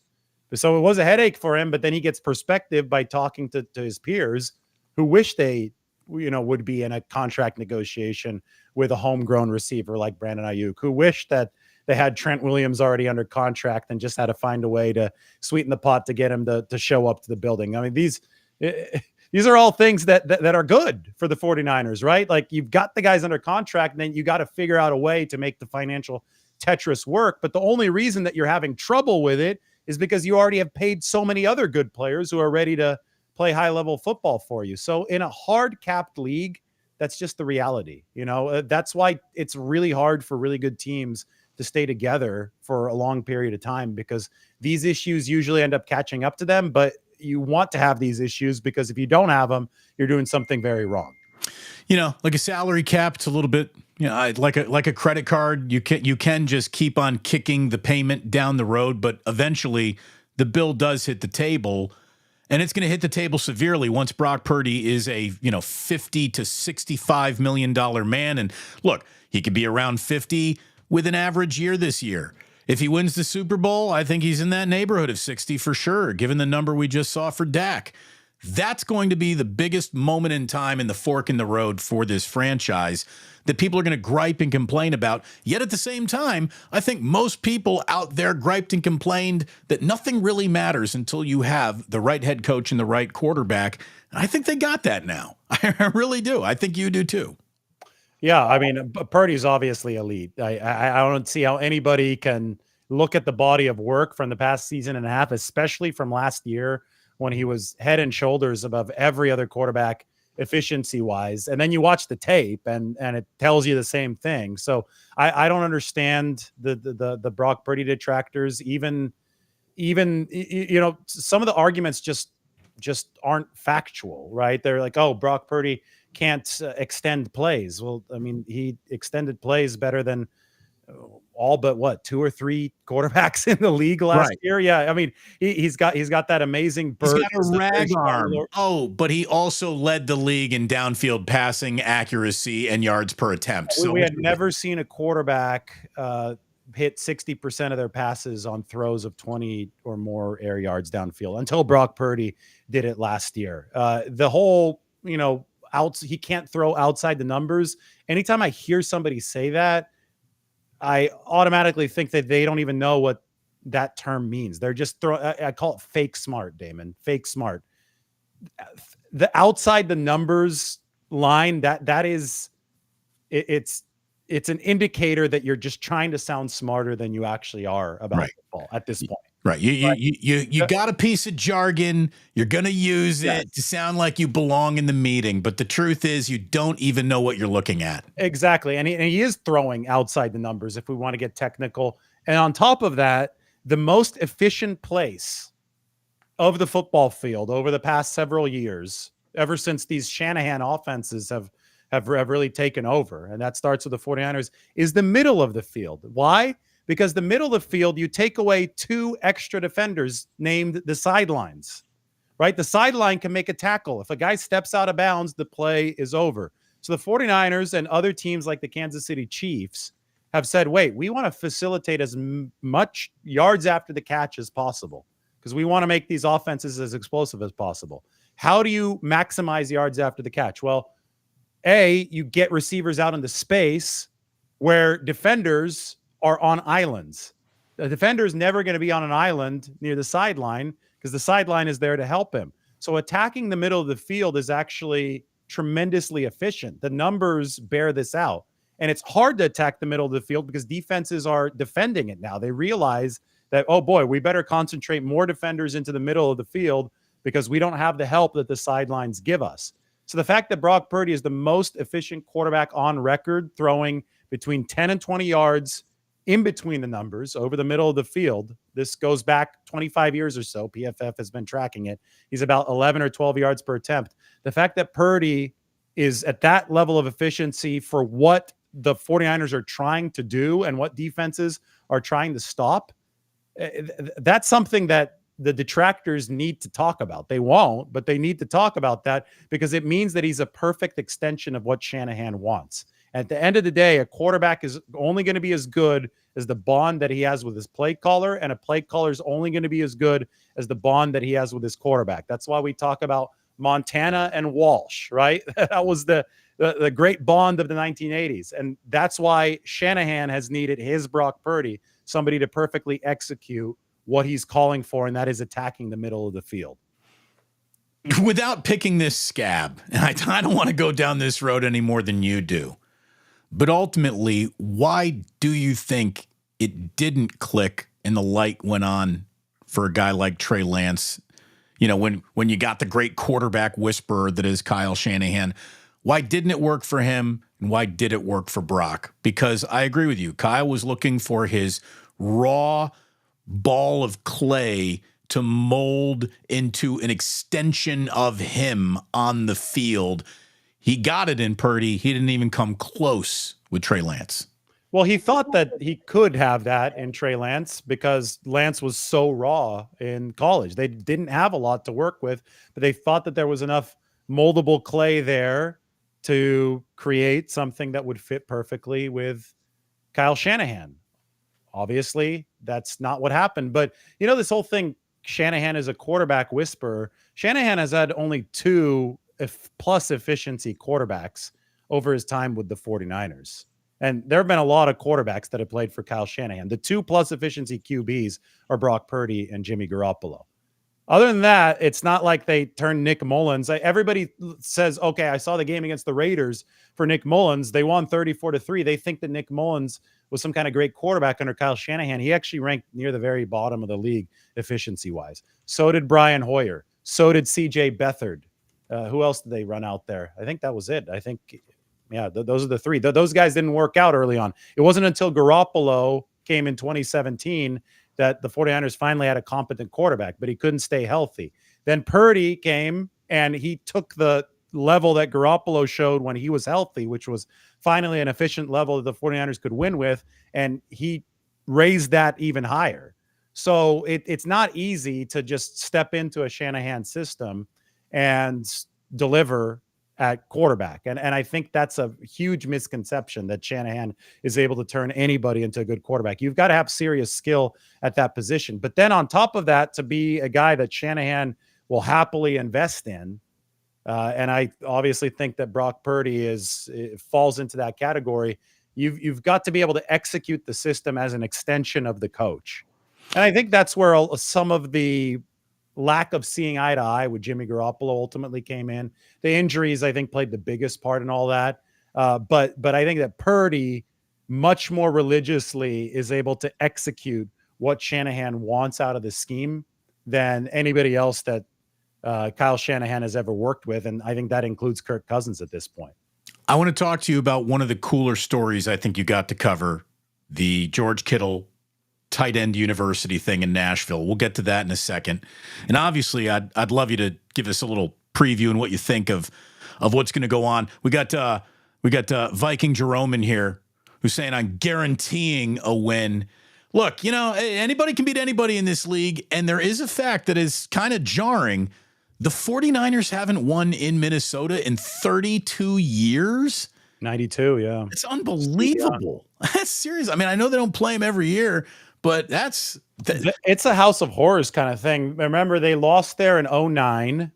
So it was a headache for him, but then he gets perspective by talking to his peers who wish they, would be in a contract negotiation with a homegrown receiver like Brandon Ayuk, who wish that they had Trent Williams already under contract and just had to find a way to sweeten the pot to get him to show up to the building. I mean, these are all things that are good for the 49ers, right? Like, you've got the guys under contract, and then you got to figure out a way to make the financial Tetris work. But the only reason that you're having trouble with it is because you already have paid so many other good players who are ready to play high-level football for you. So in a hard-capped league, that's just the reality. That's why it's really hard for really good teams to stay together for a long period of time, because these issues usually end up catching up to them. But you want to have these issues, because if you don't have them, you're doing something very wrong. Like a salary cap, it's a little bit, like a credit card. You can just keep on kicking the payment down the road, but eventually the bill does hit the table. And it's going to hit the table severely once Brock Purdy is a, $50 to $65 million man. And look, he could be around 50 with an average year this year. If he wins the Super Bowl, I think he's in that neighborhood of 60 for sure, given the number we just saw for Dak. That's going to be the biggest moment in time in the fork in the road for this franchise that people are going to gripe and complain about. Yet at the same time, I think most people out there griped and complained that nothing really matters until you have the right head coach and the right quarterback. And I think they got that now. I really do. I think you do too. Yeah, I mean, Purdy's obviously elite. I don't see how anybody can look at the body of work from the past season and a half, especially from last year when he was head and shoulders above every other quarterback efficiency-wise. And then you watch the tape and it tells you the same thing. So I don't understand the Brock Purdy detractors. Even some of the arguments just aren't factual, right? They're like, oh, Brock Purdy can't extend plays. Well, I mean, he extended plays better than all but 2 or 3 quarterbacks in the league last year. Yeah, I mean, he's got that amazing burst. He's got a rag arm. Oh, but he also led the league in downfield passing accuracy and yards per attempt. So we had never seen a quarterback hit 60% of their passes on throws of 20 or more air yards downfield until Brock Purdy did it last year. The whole, he can't throw outside the numbers. Anytime I hear somebody say that, I automatically think that they don't even know what that term means. They're just I call it fake smart, Damon. Fake smart. The outside the numbers line, that is, it's an indicator that you're just trying to sound smarter than you actually are about football at this point. Right. You got a piece of jargon. You're going to use it to sound like you belong in the meeting. But the truth is you don't even know what you're looking at. Exactly. And he is throwing outside the numbers if we want to get technical. And on top of that, the most efficient place of the football field over the past several years, ever since these Shanahan offenses have really taken over, and that starts with the 49ers, is the middle of the field. Why? because the middle of the field, you take away 2 extra defenders named the sidelines, right? The sideline can make a tackle. If a guy steps out of bounds, the play is over. So the 49ers and other teams like the Kansas City Chiefs have said, wait, we want to facilitate as much yards after the catch as possible because we want to make these offenses as explosive as possible. How do you maximize yards after the catch? Well, A, you get receivers out into space where defenders are on islands. The defender is never going to be on an island near the sideline because the sideline is there to help him. So attacking the middle of the field is actually tremendously efficient. The numbers bear this out. And it's hard to attack the middle of the field because defenses are defending it now. They realize that, oh boy, we better concentrate more defenders into the middle of the field because we don't have the help that the sidelines give us. So the fact that Brock Purdy is the most efficient quarterback on record, throwing between 10 and 20 yards in between the numbers over the middle of the field. This goes back 25 years or so. PFF has been tracking it. He's about 11 or 12 yards per attempt. The fact that Purdy is at that level of efficiency for what the 49ers are trying to do and what defenses are trying to stop, that's something that the detractors need to talk about. They won't, but they need to talk about that because it means that he's a perfect extension of what Shanahan wants. At the end of the day, a quarterback is only going to be as good as the bond that he has with his play caller, and a play caller is only going to be as good as the bond that he has with his quarterback. That's why we talk about Montana and Walsh, right? That was the great bond of the 1980s. And that's why Shanahan has needed his Brock Purdy, somebody to perfectly execute what he's calling for, and that is attacking the middle of the field. Without picking this scab, and I don't want to go down this road any more than you do, but ultimately, why do you think it didn't click and the light went on for a guy like Trey Lance? You know, when you got the great quarterback whisperer that is Kyle Shanahan, why didn't it work for him and why did it work for Brock? Because I agree with you. Kyle was looking for his raw ball of clay to mold into an extension of him on the field. He got it in Purdy. He didn't even come close with Trey Lance. Well, he thought that he could have that in Trey Lance because Lance was so raw in college. They didn't have a lot to work with, but they thought that there was enough moldable clay there to create something that would fit perfectly with Kyle Shanahan. Obviously, that's not what happened. But, you know, this whole thing, Shanahan is a quarterback whisperer. Shanahan has had only 2 plus efficiency quarterbacks over his time with the 49ers. And there have been a lot of quarterbacks that have played for Kyle Shanahan. The 2 plus efficiency QBs are Brock Purdy and Jimmy Garoppolo. Other than that, it's not like they turned Nick Mullins. Everybody says, okay, I saw the game against the Raiders for Nick Mullins. They won 34-3. They think that Nick Mullins was some kind of great quarterback under Kyle Shanahan. He actually ranked near the very bottom of the league efficiency-wise. So did Brian Hoyer. So did CJ Beathard. Who else did they run out there? I think that was it. I think, yeah, those are the 3. Those guys didn't work out early on. It wasn't until Garoppolo came in 2017 that the 49ers finally had a competent quarterback, but he couldn't stay healthy. Then Purdy came and he took the level that Garoppolo showed when he was healthy, which was finally an efficient level that the 49ers could win with, and he raised that even higher. So it's not easy to just step into a Shanahan system and deliver at quarterback. And I think that's a huge misconception that Shanahan is able to turn anybody into a good quarterback. You've got to have serious skill at that position. But then on top of that, to be a guy that Shanahan will happily invest in, and I obviously think that Brock Purdy falls into that category. You've got to be able to execute the system as an extension of the coach. And I think that's where some of the lack of seeing eye to eye with Jimmy Garoppolo ultimately came in. The injuries, I think, played the biggest part in all that. But I think that Purdy much more religiously is able to execute what Shanahan wants out of the scheme than anybody else that Kyle Shanahan has ever worked with. And I think that includes Kirk Cousins at this point. I want to talk to you about one of the cooler stories I think you got to cover, the George Kittle tight end university thing in Nashville. We'll get to that in a second. And obviously, I'd love you to give us a little preview and what you think of what's going to go on. We got Viking Jerome in here who's saying I'm guaranteeing a win. Look, anybody can beat anybody in this league, and there is a fact that is kind of jarring. The 49ers haven't won in Minnesota in 32 years. 92, yeah. It's unbelievable. That's serious. I mean, I know they don't play them every year, but it's a house of horrors kind of thing. Remember, they lost there in 2009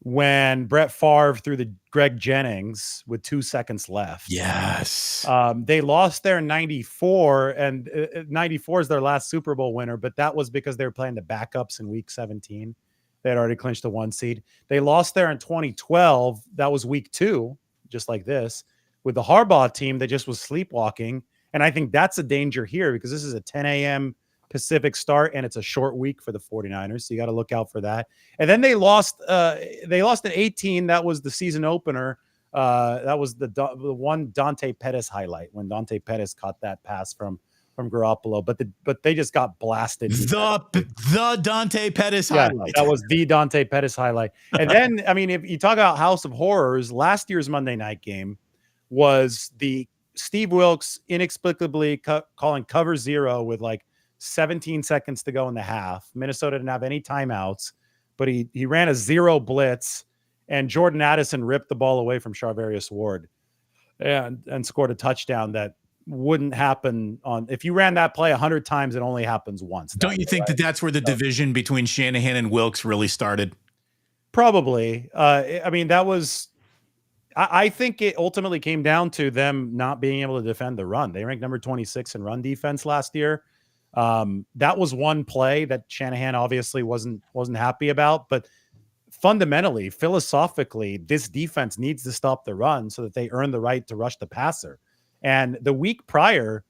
when Brett Favre threw the Greg Jennings with 2 seconds left. Yes. They lost there in 94, and 94 is their last Super Bowl winner, but that was because they were playing the backups in week 17. They had already clinched the 1 seed. They lost there in 2012. That was week 2, just like this, with the Harbaugh team that just was sleepwalking. And I think that's a danger here because this is a 10 a.m. Pacific start, and it's a short week for the 49ers. So you got to look out for that. And then they lost in 18. That was the season opener. That was the one Dante Pettis highlight when Dante Pettis caught that pass from Garoppolo, but they just got blasted. The Dante Pettis highlight. That was the Dante Pettis highlight. And then, I mean, if you talk about House of Horrors, last year's Monday night game was the Steve Wilks inexplicably calling cover 0 with like 17 seconds to go in the half. Minnesota didn't have any timeouts, but he ran a 0 blitz, and Jordan Addison ripped the ball away from Charvarius Ward and scored a touchdown that wouldn't happen if you ran that play 100 times, it only happens once. Don't you think that's where the division between Shanahan and Wilks really started? Probably. I mean, that was, I think it ultimately came down to them not being able to defend the run. They ranked number 26 in run defense last year. That was one play that Shanahan obviously wasn't happy about, but fundamentally, philosophically, this defense needs to stop the run so that they earn the right to rush the passer. And the week prior,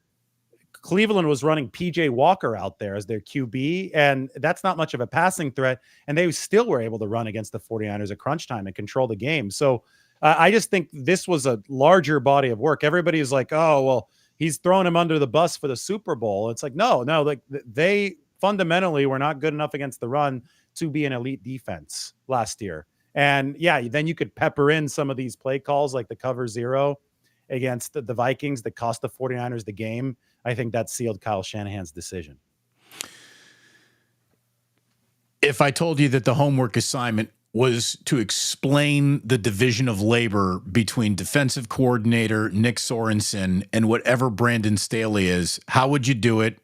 Cleveland was running PJ Walker out there as their QB, and that's not much of a passing threat. And they still were able to run against the 49ers at crunch time and control the game. So I just think this was a larger body of work. Everybody is like, oh, well, he's throwing him under the bus for the Super Bowl. It's like, no, like they fundamentally were not good enough against the run to be an elite defense last year. And yeah, then you could pepper in some of these play calls like the cover 0 against the Vikings that cost the 49ers the game. I think that sealed Kyle Shanahan's decision. If I told you that the homework assignment was to explain the division of labor between defensive coordinator Nick Sorensen and whatever Brandon Staley is, how would you do it?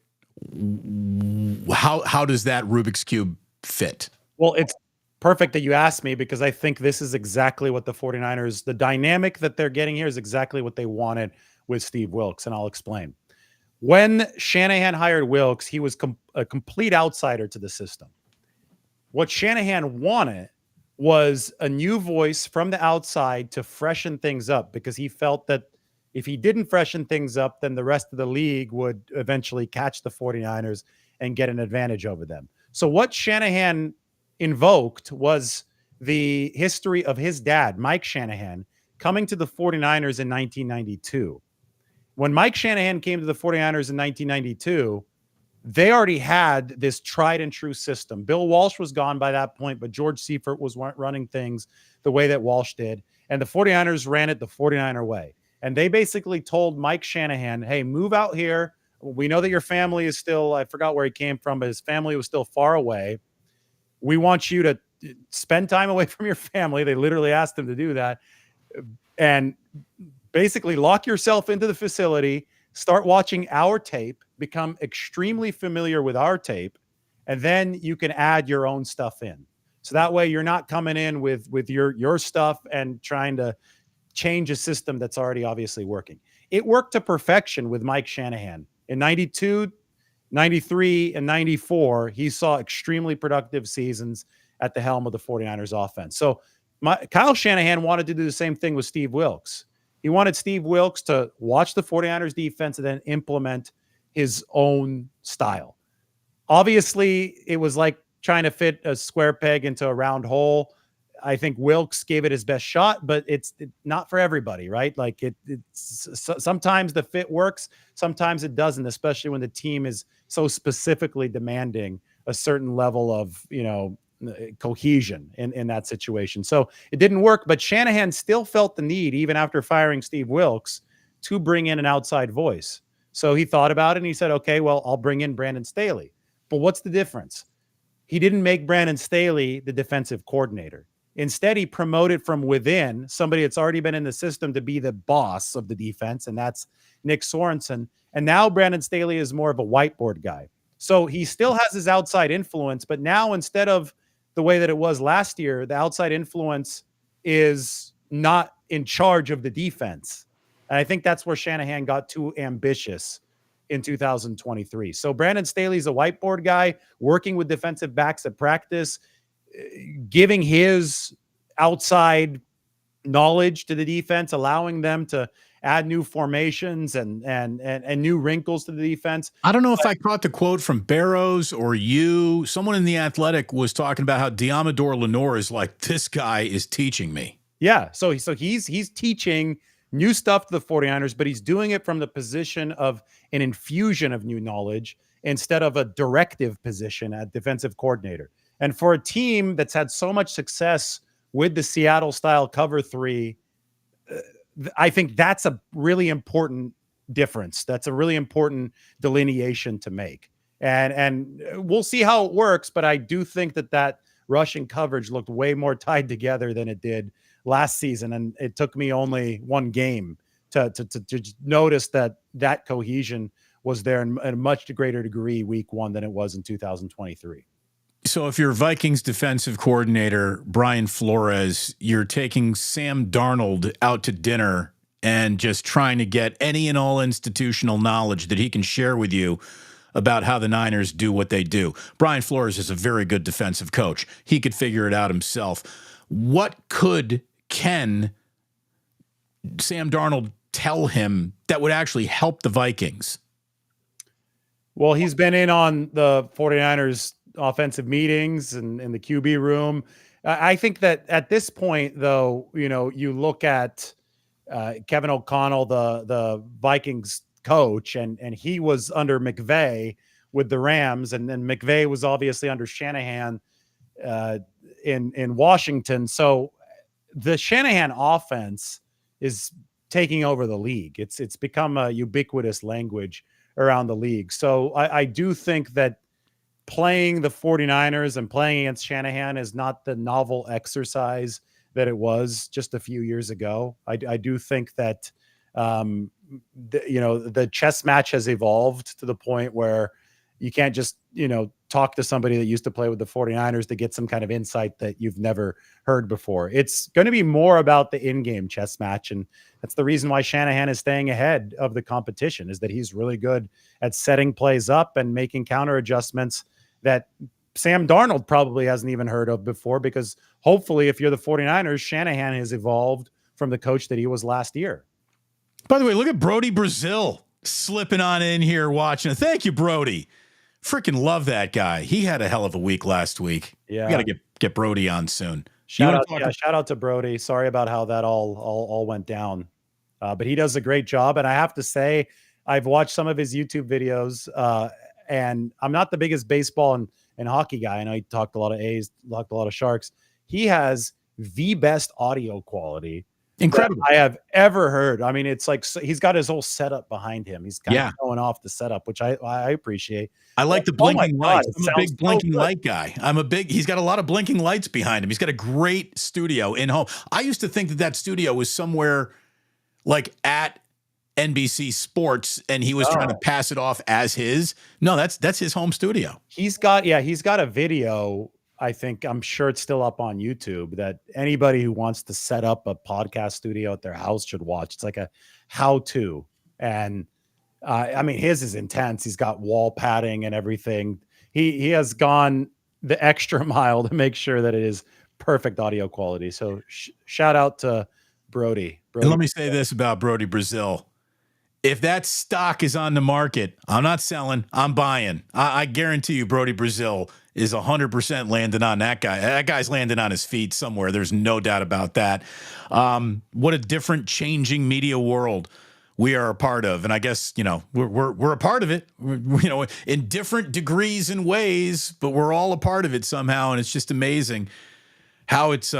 How does that Rubik's Cube fit? Well, it's perfect that you asked me because I think this is exactly what the 49ers, the dynamic that they're getting here is exactly what they wanted with Steve Wilks, and I'll explain. When Shanahan hired Wilks, he was a complete outsider to the system. What Shanahan wanted was a new voice from the outside to freshen things up because he felt that if he didn't freshen things up, then the rest of the league would eventually catch the 49ers and get an advantage over them. So what Shanahan invoked was the history of his dad, Mike Shanahan, coming to the 49ers in 1992. When Mike Shanahan came to the 49ers in 1992, they already had this tried and true system. Bill Walsh was gone by that point, but George Seifert was running things the way that Walsh did. And the 49ers ran it the 49er way. And they basically told Mike Shanahan, hey, move out here. We know that your family is still, I forgot where he came from, but his family was still far away. We want you to spend time away from your family. They literally asked him to do that. And basically lock yourself into the facility, start watching our tape, become extremely familiar with our tape, and then you can add your own stuff in. So that way you're not coming in with your stuff and trying to change a system that's already obviously working. It worked to perfection with Mike Shanahan. In 92, 93, and 94, he saw extremely productive seasons at the helm of the 49ers offense. So Kyle Shanahan wanted to do the same thing with Steve Wilks. He wanted Steve Wilks to watch the 49ers defense and then implement his own style. Obviously, it was like trying to fit a square peg into a round hole. I think Wilks gave it his best shot, but it's not for everybody, right? Like it's sometimes the fit works, sometimes it doesn't, especially when the team is so specifically demanding a certain level of, cohesion in that situation. So it didn't work, but Shanahan still felt the need, even after firing Steve Wilks, to bring in an outside voice. So he thought about it and he said, okay, well, I'll bring in Brandon Staley. But what's the difference? He didn't make Brandon Staley the defensive coordinator. Instead, he promoted from within somebody that's already been in the system to be the boss of the defense, and that's Nick Sorensen. And now Brandon Staley is more of a whiteboard guy. So he still has his outside influence, but now instead of the way that it was last year, the outside influence is not in charge of the defense. And I think that's where Shanahan got too ambitious in 2023. So Brandon Staley's a whiteboard guy working with defensive backs at practice, giving his outside knowledge to the defense, allowing them to add new formations and new wrinkles to the defense. I don't know if I caught the quote from Barrows or you. Someone in The Athletic was talking about how Diamador Lenore is like, this guy is teaching me. Yeah. So he's teaching new stuff to the 49ers, but he's doing it from the position of an infusion of new knowledge instead of a directive position at defensive coordinator. And for a team that's had so much success with the Seattle style cover three, I think that's a really important difference. That's a really important delineation to make. And we'll see how it works, but I do think that rushing coverage looked way more tied together than it did last season. And it took me only one game to notice that cohesion was there in a much greater degree week one than it was in 2023. So if you're Vikings defensive coordinator, Brian Flores, you're taking Sam Darnold out to dinner and just trying to get any and all institutional knowledge that he can share with you about how the Niners do what they do. Brian Flores is a very good defensive coach. He could figure it out himself. What can Sam Darnold tell him that would actually help the Vikings? Well, he's been in on the 49ers offensive meetings and in the QB room. I think that at this point, though, you look at Kevin O'Connell, the Vikings coach, and he was under McVay with the Rams, and then McVay was obviously under Shanahan in Washington. So the Shanahan offense is taking over the league. It's become a ubiquitous language around the league. So I do think that playing the 49ers and playing against Shanahan is not the novel exercise that it was just a few years ago. I do think that, the chess match has evolved to the point where you can't just, talk to somebody that used to play with the 49ers to get some kind of insight that you've never heard before. It's going to be more about the in-game chess match. And that's the reason why Shanahan is staying ahead of the competition, is that he's really good at setting plays up and making counter adjustments that Sam Darnold probably hasn't even heard of before, because hopefully if you're the 49ers, Shanahan has evolved from the coach that he was last year. By the way, look at Brody Brazil slipping on in here watching. Thank you, Brody. Freaking love that guy. He had a hell of a week last week. Yeah. We got to get Brody on soon. Shout out to Brody. Sorry about how that all went down. But he does a great job. And I have to say, I've watched some of his YouTube videos, and I'm not the biggest baseball and hockey guy. I know he talked a lot of A's, talked a lot of Sharks. He has the best audio quality incredible I have ever heard. I mean, it's like he's got his whole setup behind him. He's kind of going off the setup, which I appreciate. I like the blinking lights. I'm a big blinking so light guy. He's got a lot of blinking lights behind him. He's got a great studio in home. I used to think that studio was somewhere like at NBC Sports, and he was trying to pass it off as his. No, that's his home studio. He's got a video. I'm sure it's still up on YouTube, that anybody who wants to set up a podcast studio at their house should watch. It's like a how-to. And I mean, his is intense. He's got wall padding and everything. He has gone the extra mile to make sure that it is perfect audio quality. So shout out to Brody. And let me say this about Brody Brazil. If that stock is on the market, I'm not selling, I'm buying. I guarantee you Brody Brazil is 100% landing on that guy. That guy's landing on his feet somewhere. There's no doubt about that. What a different changing media world we are a part of. And I guess, we're a part of it, in different degrees and ways, but we're all a part of it somehow. And it's just amazing how it gets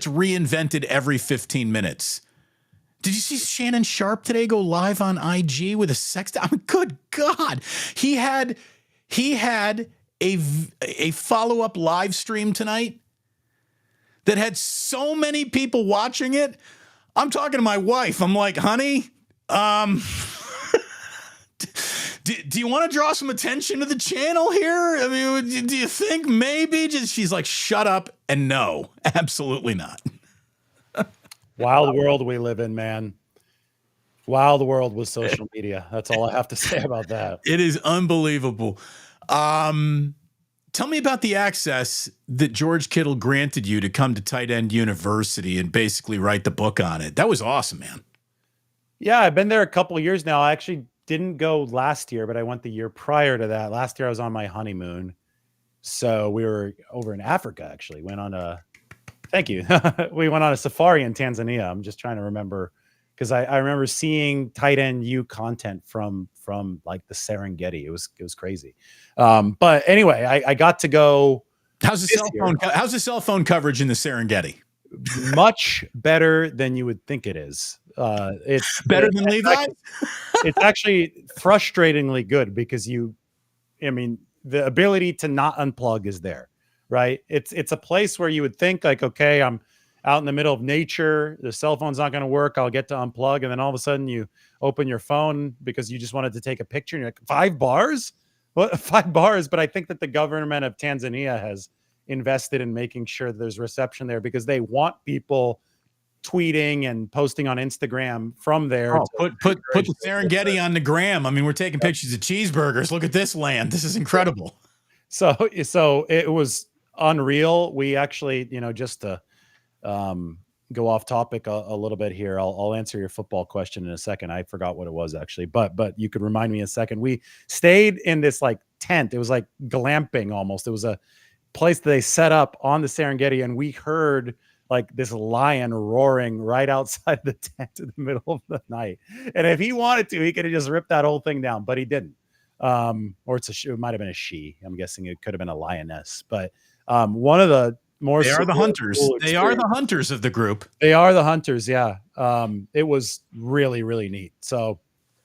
reinvented every 15 minutes. Did you see Shannon Sharp today go live on IG with a sex? I mean, good God. He had a follow-up live stream tonight that had so many people watching it. I'm talking to my wife. I'm like, honey, do you want to draw some attention to the channel here? I mean, do you think maybe? She's like, shut up and no, absolutely not. Wild world we live in, man. Wild world with social media. That's all I have to say about that. It is unbelievable. Tell me about the access that George Kittle granted you to come to Tight End University and basically write the book on it. That was awesome, man. Yeah, I've been there a couple of years now. I actually didn't go last year, but I went the year prior to that. Last year I was on my honeymoon. So we were over in Africa, actually. Thank you. We went on a safari in Tanzania. I'm just trying to remember because I remember seeing Tight End U content from like the Serengeti. It was crazy. But anyway, I got to go. How's the cell phone coverage in the Serengeti? Much better than you would think it is. It's better than Levi. It's actually frustratingly good because the ability to not unplug is there, right? It's a place where you would think like, okay, I'm out in the middle of nature. The cell phone's not going to work. I'll get to unplug. And then all of a sudden you open your phone because you just wanted to take a picture and you're like, 5 bars? What, 5 bars? But I think that the government of Tanzania has invested in making sure that there's reception there because they want people tweeting and posting on Instagram from there. Put the Serengeti on the gram. I mean, we're taking pictures of cheeseburgers. Look at this land. This is incredible. So it was unreal. We actually, just to go off topic a little bit here, I'll answer your football question in a second. I forgot what it was actually, but you could remind me in a second. We stayed in this like tent. It was like glamping almost. It was a place that they set up on the Serengeti, and we heard like this lion roaring right outside the tent in the middle of the night. And if he wanted to, he could have just ripped that whole thing down, but he didn't. Or it might have been a she. I'm guessing it could have been a lioness. But one of the more they are the hunters. They are the hunters of the group. They are the hunters. Yeah. It was really, really neat. So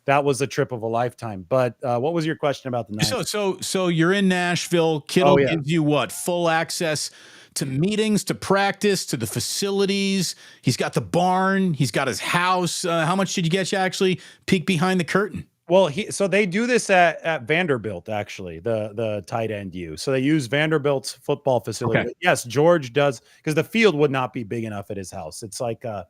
that was a trip of a lifetime. But what was your question about the night? So you're in Nashville. Kittle gives you what? Full access to meetings, to practice, to the facilities. He's got the barn. He's got his house. How much did you get? You actually peek behind the curtain. Well, so they do this at Vanderbilt, actually, the Tight End U. So they use Vanderbilt's football facility. Okay. Yes, George does, because the field would not be big enough at his house. It's like I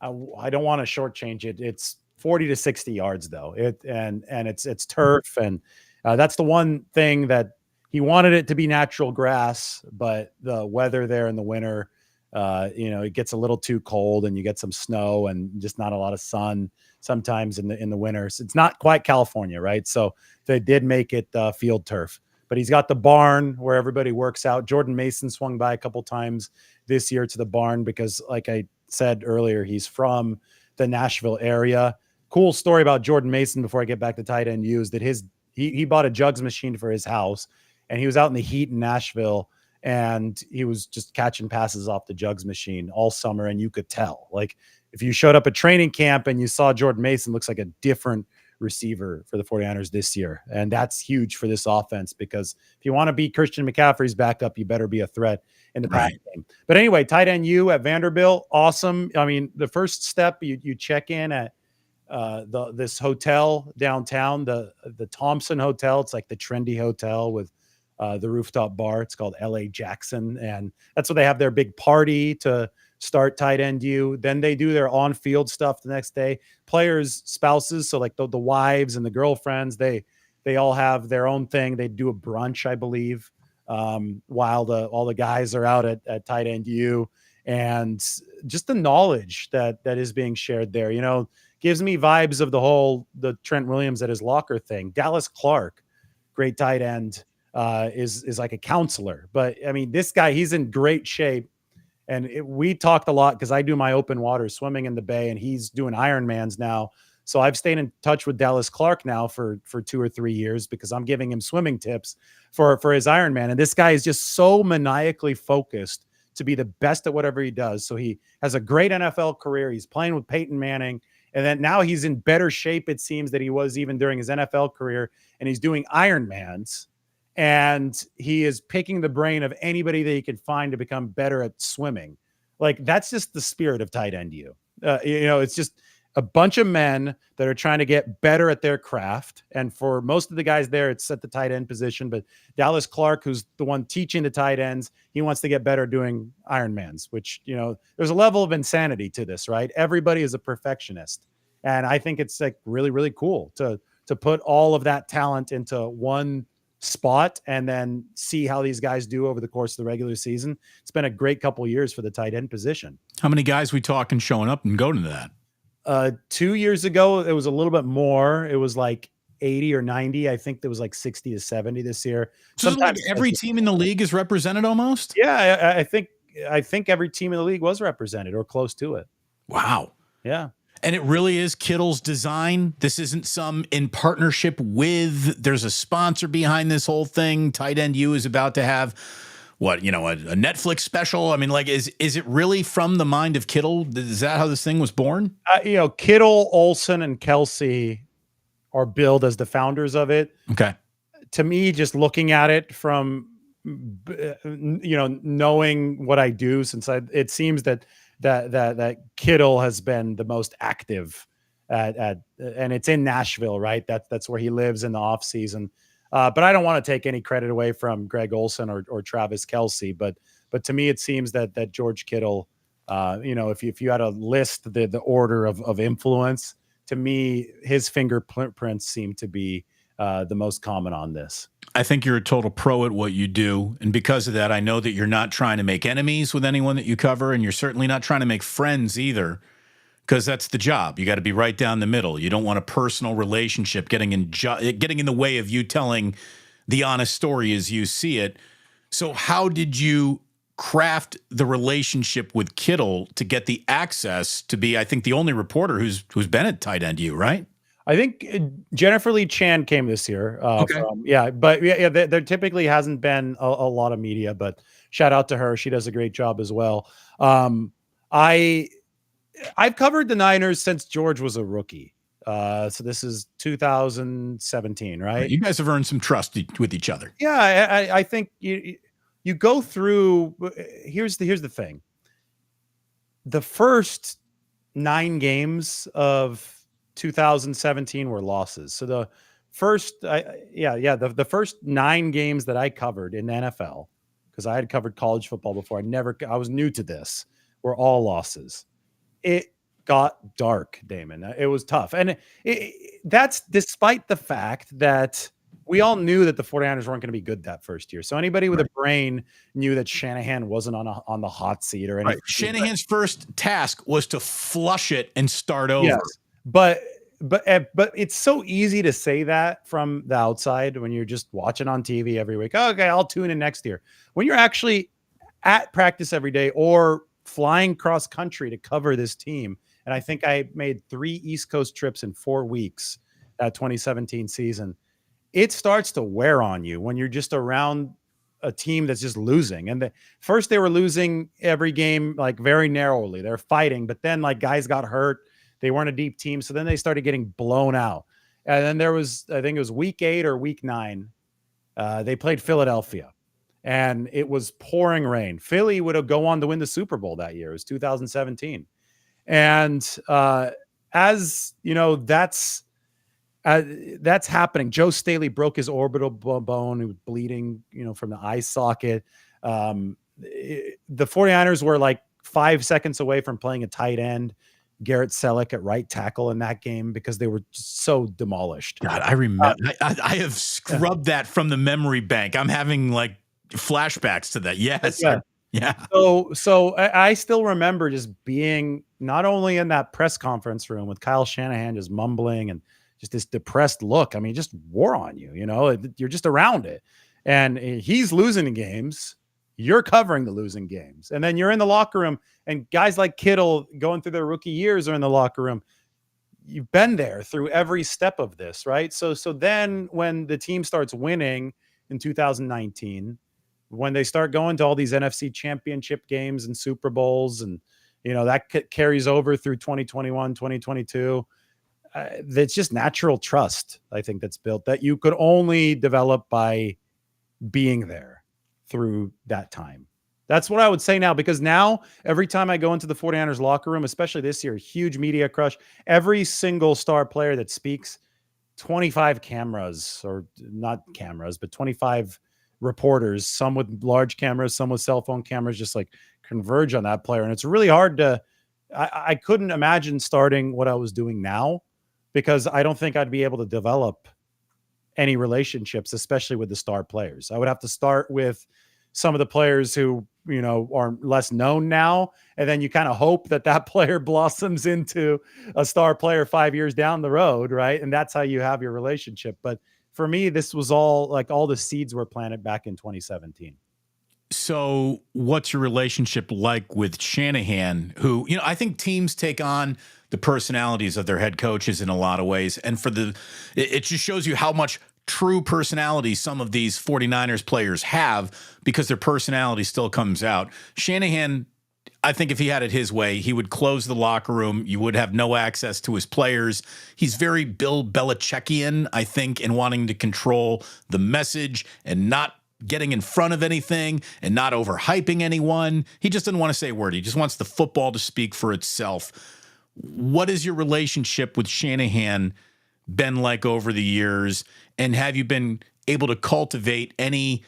don't want to shortchange it. It's 40 to 60 yards though. And it's turf, and that's the one thing that he wanted it to be natural grass, but the weather there in the winter, it gets a little too cold, and you get some snow and just not a lot of sun sometimes in the winter. So it's not quite California, right? So they did make it field turf. But he's got the barn where everybody works out. Jordan Mason swung by a couple times this year to the barn because, like I said earlier, he's from the Nashville area. Cool story about Jordan Mason before I get back to Tight End U is that he bought a jugs machine for his house, and he was out in the heat in Nashville, and he was just catching passes off the jugs machine all summer. And you could tell, like, if you showed up at training camp and you saw Jordan Mason, looks like a different receiver for the 49ers this year. And that's huge for this offense, because if you want to be Christian McCaffrey's backup, you better be a threat in the pass game. But anyway, Tight End U at Vanderbilt, awesome. I mean, the first step, you check in at this hotel downtown, the Thompson Hotel. It's like the trendy hotel with the rooftop bar. It's called LA Jackson. And that's what they have their big party to start Tight End U. Then they do their on-field stuff the next day. Players' spouses, so like the wives and the girlfriends, they all have their own thing. They do a brunch, I believe, while all the guys are out at Tight End U. And just the knowledge that is being shared there, gives me vibes of the Trent Williams at his locker thing. Dallas Clark, great tight end, is like a counselor. But I mean, this guy, he's in great shape. And we talked a lot because I do my open water swimming in the bay, and he's doing Ironmans now. So I've stayed in touch with Dallas Clark now for 2 or 3 years because I'm giving him swimming tips for his Ironman. And this guy is just so maniacally focused to be the best at whatever he does. So he has a great NFL career. He's playing with Peyton Manning. And then now he's in better shape, it seems, that he was even during his NFL career. And he's doing Ironmans. And he is picking the brain of anybody that he can find to become better at swimming. Like, that's just the spirit of tight end you. It's just a bunch of men that are trying to get better at their craft. And for most of the guys there, it's at the tight end position. But Dallas Clark, who's the one teaching the tight ends, he wants to get better doing Ironmans, which, there's a level of insanity to this, right? Everybody is a perfectionist. And I think it's like really, really cool to put all of that talent into one spot and then see how these guys do over the course of the regular season. It's been a great couple of years for the tight end position. How many guys we talking showing up and going to that? 2 years ago, it was a little bit more. It was like 80 or 90. I think there was like 60 to 70 this year. So like every team in the league is represented almost? Yeah, I think every team in the league was represented or close to it. Wow. Yeah. And it really is Kittle's design. This isn't some in partnership with, there's a sponsor behind this whole thing. Tight End U is about to have a Netflix special. I mean, like, is it really from the mind of Kittle? Is that how this thing was born? Kittle, Olsen, and Kelsey are billed as the founders of it. Okay. To me, just looking at it from, knowing what I do, it seems that Kittle has been the most active and it's in Nashville, right? That's where he lives in the off season. But I don't want to take any credit away from Greg Olsen or Travis Kelsey. But to me, it seems that George Kittle, if you had to list the order of influence, to me, his fingerprints seem to be the most common on this. I think you're a total pro at what you do. And because of that, I know that you're not trying to make enemies with anyone that you cover. And you're certainly not trying to make friends either, because that's the job. You got to be right down the middle. You don't want a personal relationship getting in the way of you telling the honest story as you see it. So how did you craft the relationship with Kittle to get the access to be, I think, the only reporter who's been at Tight End U, right? I think Jennifer Lee Chan came this year. Okay. There typically hasn't been a lot of media, but shout out to her. She does a great job as well. I've covered the Niners since George was a rookie. So this is 2017, right? You guys have earned some trust with each other. Yeah, I think you go through. Here's the thing. The first 9 games of 2017 were losses. So the first, the first 9 games that I covered in the NFL, because I had covered college football before, I was new to this, were all losses. It got dark, Damon. It was tough. And that's despite the fact that we all knew that the 49ers weren't going to be good that first year. So anybody with a brain knew that Shanahan wasn't on the hot seat or anything. Right. Shanahan's first task was to flush it and start over. Yes. But it's so easy to say that from the outside when you're just watching on TV every week. Oh, okay, I'll tune in next year. When you're actually at practice every day or flying cross country to cover this team, and I think I made 3 East Coast trips in 4 weeks that 2017 season, it starts to wear on you when you're just around a team that's just losing. And first they were losing every game, like very narrowly. They're fighting, but then like guys got hurt. They weren't a deep team. So then they started getting blown out. And then there was, I think it was week 8 or week 9. They played Philadelphia and it was pouring rain. Philly would have go on to win the Super Bowl that year. It was 2017. And as you know, that's happening. Joe Staley broke his orbital bone. He was bleeding, from the eye socket. The 49ers were like 5 seconds away from playing a tight end, Garrett Selleck at right tackle in that game because they were just so demolished. God, I remember. I have scrubbed that from the memory bank. I'm having like flashbacks to that. Yes. Yeah. So I still remember just being not only in that press conference room with Kyle Shanahan just mumbling and just this depressed look. I mean, just wore on you, you're just around it. And he's losing games. You're covering the losing games. And then you're in the locker room and guys like Kittle going through their rookie years are in the locker room. You've been there through every step of this, right? So then when the team starts winning in 2019, when they start going to all these NFC championship games and Super Bowls, and, that carries over through 2021, 2022, that's just natural trust, I think, that's built that you could only develop by being there through that time. That's what I would say now, because now every time I go into the 49ers locker room, especially this year, huge media crush, every single star player that speaks, 25 cameras, or not cameras, but 25 reporters, some with large cameras, some with cell phone cameras, just like converge on that player. And it's really hard to, I couldn't imagine starting what I was doing now, because I don't think I'd be able to develop any relationships, especially with the star players. I would have to start with some of the players who, are less known now. And then you kind of hope that that player blossoms into a star player 5 years down the road. Right. And that's how you have your relationship. But for me, this was all the seeds were planted back in 2017. So what's your relationship like with Shanahan, who, I think teams take on the personalities of their head coaches in a lot of ways. And it just shows you how much true personality some of these 49ers players have, because their personality still comes out. Shanahan, I think if he had it his way, he would close the locker room. You would have no access to his players. He's very Bill Belichickian, I think, in wanting to control the message and not getting in front of anything and not overhyping anyone. He just doesn't want to say a word. He just wants the football to speak for itself. What is your relationship with Shanahan been like over the years? And have you been able to cultivate any,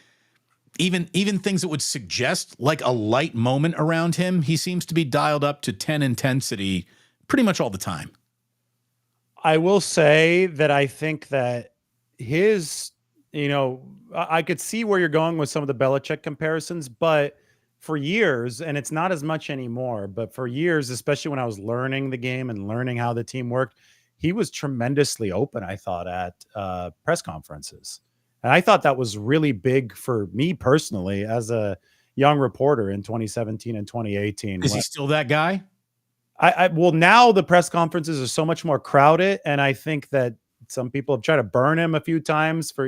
even things that would suggest like a light moment around him? He seems to be dialed up to 10 intensity pretty much all the time. I will say that I think that his, I could see where you're going with some of the Belichick comparisons, but for years, and it's not as much anymore, but for years, especially when I was learning the game and learning how the team worked, he was tremendously open, I thought, at press conferences. And I thought that was really big for me personally as a young reporter in 2017 and 2018. Is he still that guy? Well, now the press conferences are so much more crowded, and I think that some people have tried to burn him a few times for,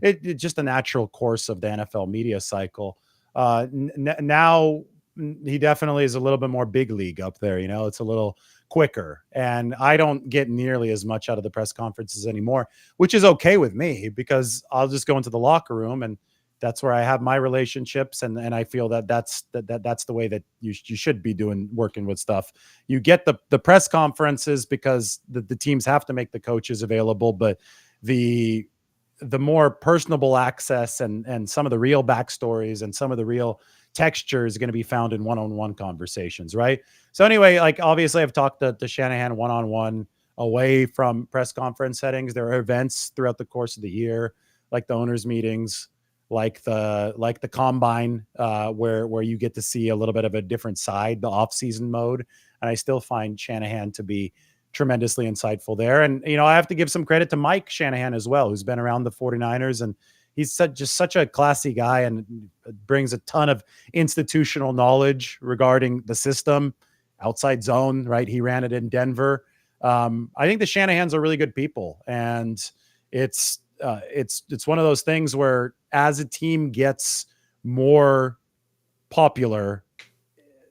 it's just a natural course of the NFL media cycle. Now he definitely is a little bit more big league up there. It's a little quicker, and I don't get nearly as much out of the press conferences anymore, which is okay with me, because I'll just go into the locker room, and that's where I have my relationships. And I feel that's the way that you should be working with stuff. You get the press conferences because the teams have to make the coaches available, but the more personable access and some of the real backstories and some of the real texture is going to be found in one-on-one conversations. Right. So anyway, obviously I've talked to Shanahan one-on-one away from press conference settings. There are events throughout the course of the year, like the owners meetings, like the combine, where you get to see a little bit of a different side, the off-season mode. And I still find Shanahan to be tremendously insightful there. And, I have to give some credit to Mike Shanahan as well, who's been around the 49ers, and he's such a classy guy and brings a ton of institutional knowledge regarding the system, outside zone, right? He ran it in Denver. I think the Shanahans are really good people, and it's one of those things where as a team gets more popular,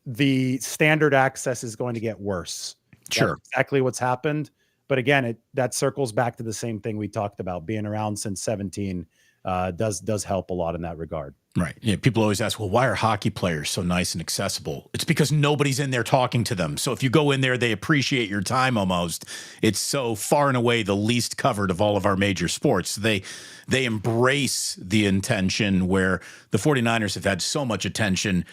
the standard access is going to get worse. Sure. That's exactly what's happened. But again, that circles back to the same thing we talked about. Being around since 17 does help a lot in that regard. Right. Yeah. People always ask, well, why are hockey players so nice and accessible? It's because nobody's in there talking to them. So if you go in there, they appreciate your time almost. It's so far and away the least covered of all of our major sports. They embrace the intention, where the 49ers have had so much attention.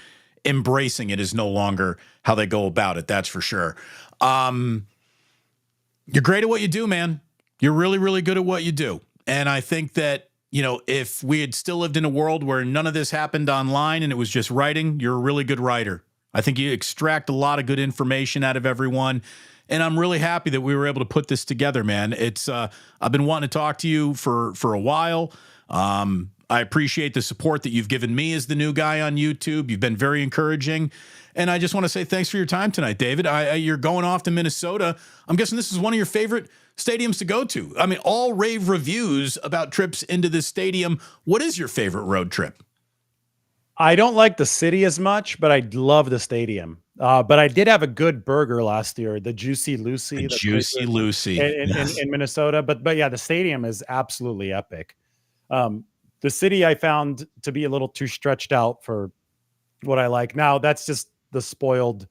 Embracing it is no longer how they go about it. That's for sure. You're great at what you do, man. You're really, really good at what you do. And I think that, if we had still lived in a world where none of this happened online and it was just writing, you're a really good writer. I think you extract a lot of good information out of everyone. And I'm really happy that we were able to put this together, man. It's I've been wanting to talk to you for a while. I appreciate the support that you've given me as the new guy on YouTube. You've been very encouraging. And I just want to say thanks for your time tonight, David. You're going off to Minnesota. I'm guessing this is one of your favorite stadiums to go to. I mean, all rave reviews about trips into this stadium. What is your favorite road trip? I don't like the city as much, but I love the stadium. But I did have a good burger last year, the Juicy Lucy, The the Juicy Lucy. Yes. in Minnesota. But yeah, the stadium is absolutely epic. Um, the city I found to be a little too stretched out for what I like. Now that's just the spoiled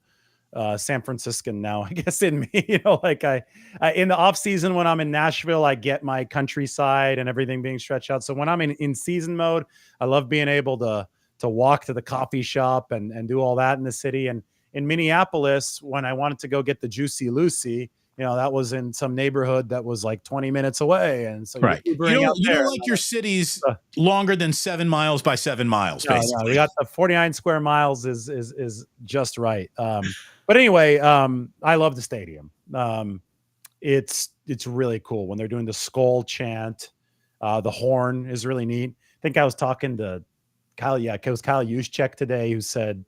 San Franciscan now, I guess, in me. Like I in the off season when I'm in Nashville, I get my countryside and everything being stretched out. So when I'm in season mode, I love being able to walk to the coffee shop and do all that in the city. And in Minneapolis, when I wanted to go get the Juicy Lucy, that was in some neighborhood that was like 20 minutes away. And so Right. you're You Ubering out don't there. like your cities Uh, longer than 7 miles by 7 miles, No, basically. we got the 49 square miles is just right. But anyway, I love the stadium. It's really cool when they're doing the skull chant. The horn is really neat. I think I was talking to Kyle. Yeah, it was Kyle Juszczyk today who said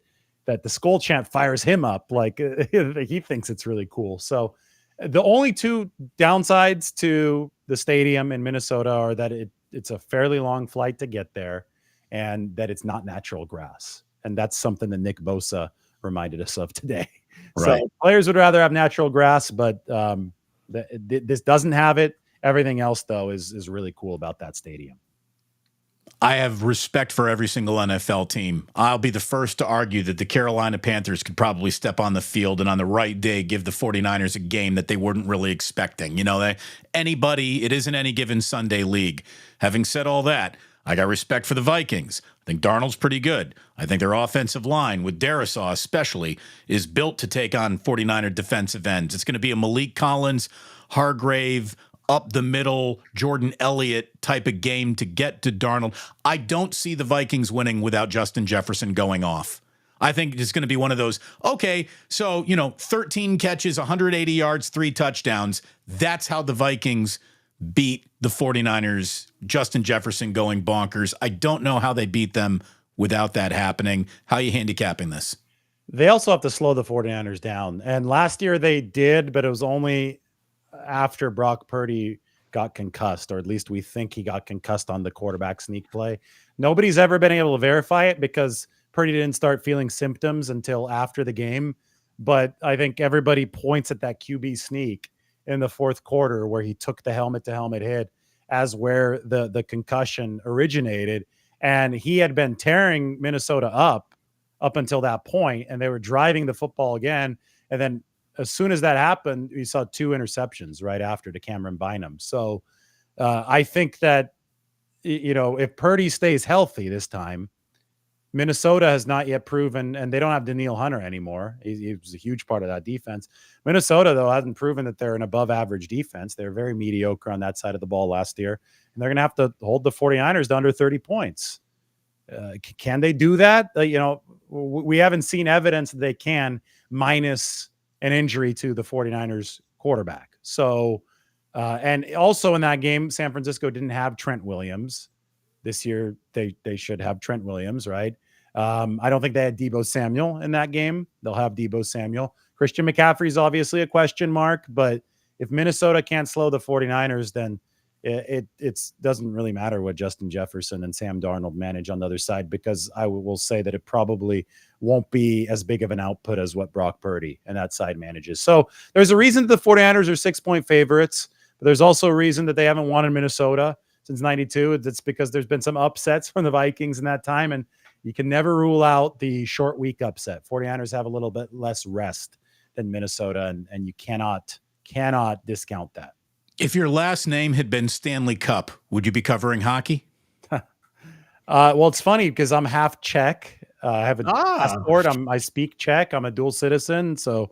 that the skull chant fires him up. Like he thinks it's really cool. So the only two downsides to the stadium in Minnesota are that it's a fairly long flight to get there, and that it's not natural grass. And that's something that Nick Bosa reminded us of today. Right. So players would rather have natural grass, but this doesn't have it. Everything else, though, is really cool about that stadium. I have respect for every single NFL team. I'll be the first to argue that the Carolina Panthers could probably step on the field and on the right day give the 49ers a game that they weren't really expecting. It isn't any given Sunday league. Having said all that, I got respect for the Vikings. I think Darnold's pretty good. I think their offensive line, with Darisaw especially, is built to take on 49er defensive ends. It's going to be a Malik Collins, Hargrave, up the middle, Jordan Elliott type of game to get to Darnold. I don't see the Vikings winning without Justin Jefferson going off. I think it's going to be one of those, okay, so, 13 catches, 180 yards, 3 touchdowns. That's how the Vikings beat the 49ers, Justin Jefferson going bonkers. I don't know how they beat them without that happening. How are you handicapping this? They also have to slow the 49ers down. And last year they did, but it was only after Brock Purdy got concussed, or at least we think he got concussed on the quarterback sneak play. Nobody's ever been able to verify it because Purdy didn't start feeling symptoms until after the game. But I think everybody points at that QB sneak in the fourth quarter where he took the helmet to helmet hit as where the concussion originated. And he had been tearing Minnesota up until that point, and they were driving the football again. And then as soon as that happened, we saw 2 interceptions right after to Cameron Bynum. So I think that, if Purdy stays healthy this time, Minnesota has not yet proven, and they don't have Daniil Hunter anymore. He was a huge part of that defense. Minnesota, though, hasn't proven that they're an above average defense. They're very mediocre on that side of the ball last year, and they're going to have to hold the 49ers to under 30 points. Can they do that? We haven't seen evidence that they can, minus an injury to the 49ers quarterback. So, and also in that game, San Francisco didn't have Trent Williams. This year, they should have Trent Williams, right? I don't think they had Deebo Samuel in that game. They'll have Deebo Samuel. Christian McCaffrey is obviously a question mark, but if Minnesota can't slow the 49ers, then it doesn't really matter what Justin Jefferson and Sam Darnold manage on the other side, because I will say that it probably won't be as big of an output as what Brock Purdy and that side manages. So there's a reason the 49ers are 6-point favorites, but there's also a reason that they haven't won in Minnesota since 92. It's because there's been some upsets from the Vikings in that time, and you can never rule out the short week upset. 49ers have a little bit less rest than Minnesota, and you cannot discount that. If your last name had been Stanley Cup, would you be covering hockey? Well, it's funny because I'm half Czech. I have a passport. I speak Czech. I'm a dual citizen. So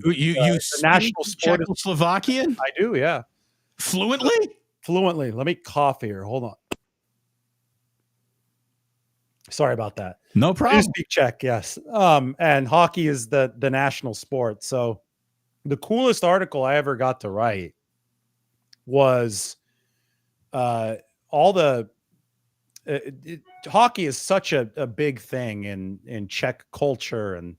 you speak national sport Czechoslovakian? I do, yeah. Fluently? Fluently. Let me cough here. Hold on. Sorry about that. No problem. I do speak Czech, yes. And hockey is the national sport. So the coolest article I ever got to write was hockey is such a big thing in Czech culture, and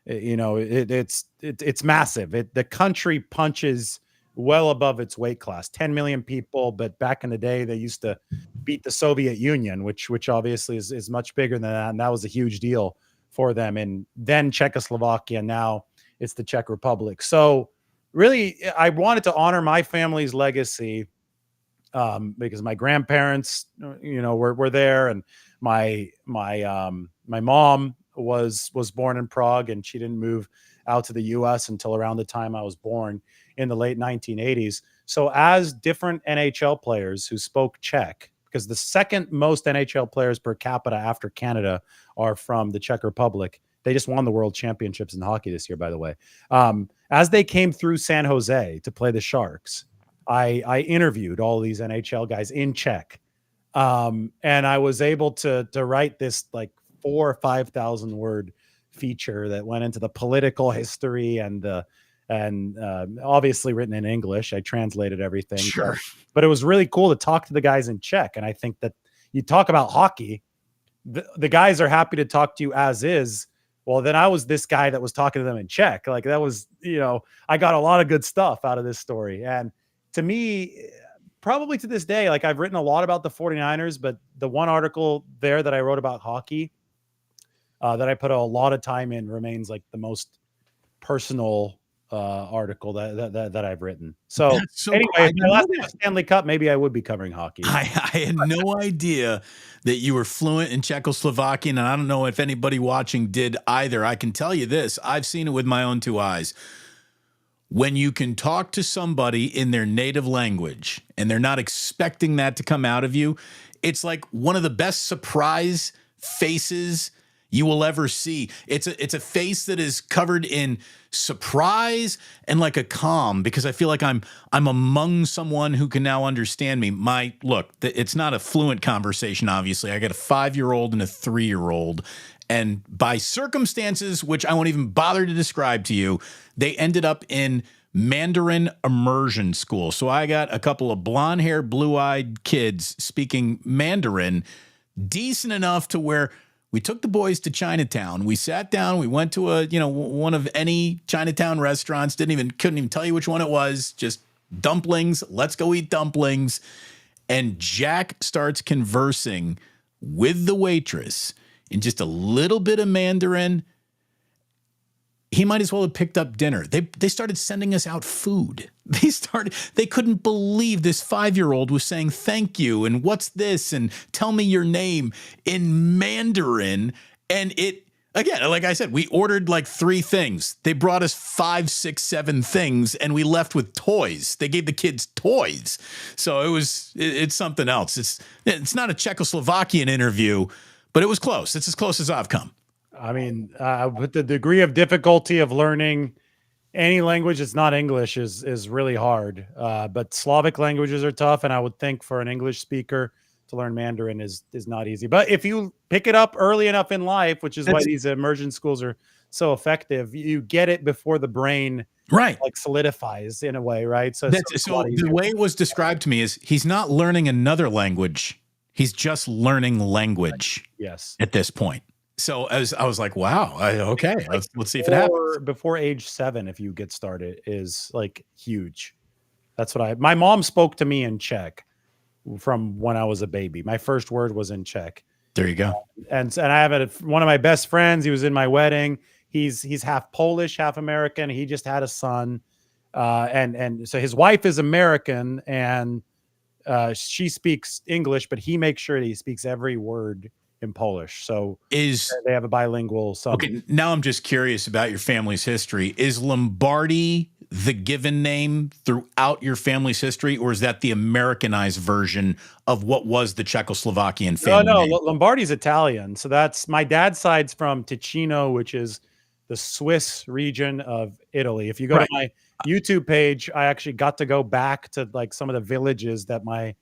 it's massive. The country punches well above its weight class. 10 million people, but back in the day, they used to beat the Soviet Union, which obviously is much bigger than that, and that was a huge deal for them. And then Czechoslovakia, now it's the Czech Republic. So really, I wanted to honor my family's legacy because my grandparents, were there, and my mom was born in Prague, and she didn't move out to the U.S. until around the time I was born in the late 1980s. So as different NHL players who spoke Czech, because the second most NHL players per capita after Canada are from the Czech Republic. They just won the World Championships in hockey this year, by the way. As they came through San Jose to play the Sharks, I interviewed all these NHL guys in Czech. And I was able to write this like 4,000 or 5,000 word feature that went into the political history and obviously written in English. I translated everything. Sure. But it was really cool to talk to the guys in Czech. And I think that you talk about hockey, the guys are happy to talk to you as is. Well, then I was this guy that was talking to them in Czech. Like that was, I got a lot of good stuff out of this story. And to me, probably to this day, like I've written a lot about the 49ers, but the one article there that I wrote about hockey that I put a lot of time in remains like the most personal article that I've written. So, anyway, if my last name was Stanley Cup, maybe I would be covering hockey. I had no idea that you were fluent in Czechoslovakian, and I don't know if anybody watching did either. I can tell you this. I've seen it with my own two eyes. When you can talk to somebody in their native language and they're not expecting that to come out of you, it's like one of the best surprise faces you will ever see. It's a face that is covered in surprise and like a calm, because I feel like I'm among someone who can now understand me. It's not a fluent conversation, obviously. I got a 5-year-old and a 3-year-old. And by circumstances, which I won't even bother to describe to you, they ended up in Mandarin immersion school. So I got a couple of blonde-haired, blue-eyed kids speaking Mandarin, decent enough to where we took the boys to Chinatown. We sat down. We went to one of any Chinatown restaurants. Couldn't even tell you which one it was. Just dumplings. Let's go eat dumplings. And Jack starts conversing with the waitress in just a little bit of Mandarin. He might as well have picked up dinner. They started sending us out food. They couldn't believe this 5-year-old was saying thank you and what's this and tell me your name in Mandarin. And it, again, like I said, we ordered like 3 things. They brought us 5, 6, 7 things, and we left with toys. They gave the kids toys. So it's something else. It's not a Czechoslovakian interview, but it was close. It's as close as I've come. I mean, with the degree of difficulty of learning any language that's not English is really hard. But Slavic languages are tough, and I would think for an English speaker to learn Mandarin is not easy. But if you pick it up early enough in life, which is why these immersion schools are so effective, you get it before the brain like solidifies in a way, right? So the way it was described to me is he's not learning another language. He's just learning language. Yes. At this point. So I was like, wow, okay, let's see if it happens. Before age 7, if you get started, is like huge. That's what my mom spoke to me in Czech from when I was a baby. My first word was in Czech. There you go. And I have one of my best friends. He was in my wedding. He's half Polish, half American. He just had a son. And so his wife is American and she speaks English, but he makes sure that he speaks every word in Polish. So they have a bilingual son. Okay, now I'm just curious about your family's history. Is Lombardi the given name throughout your family's history, or is that the Americanized version of what was the Czechoslovakian family name? Lombardi's Italian. So that's my dad's side's from Ticino, which is the Swiss region of Italy. If you go to my YouTube page, I actually got to go back to like some of the villages that my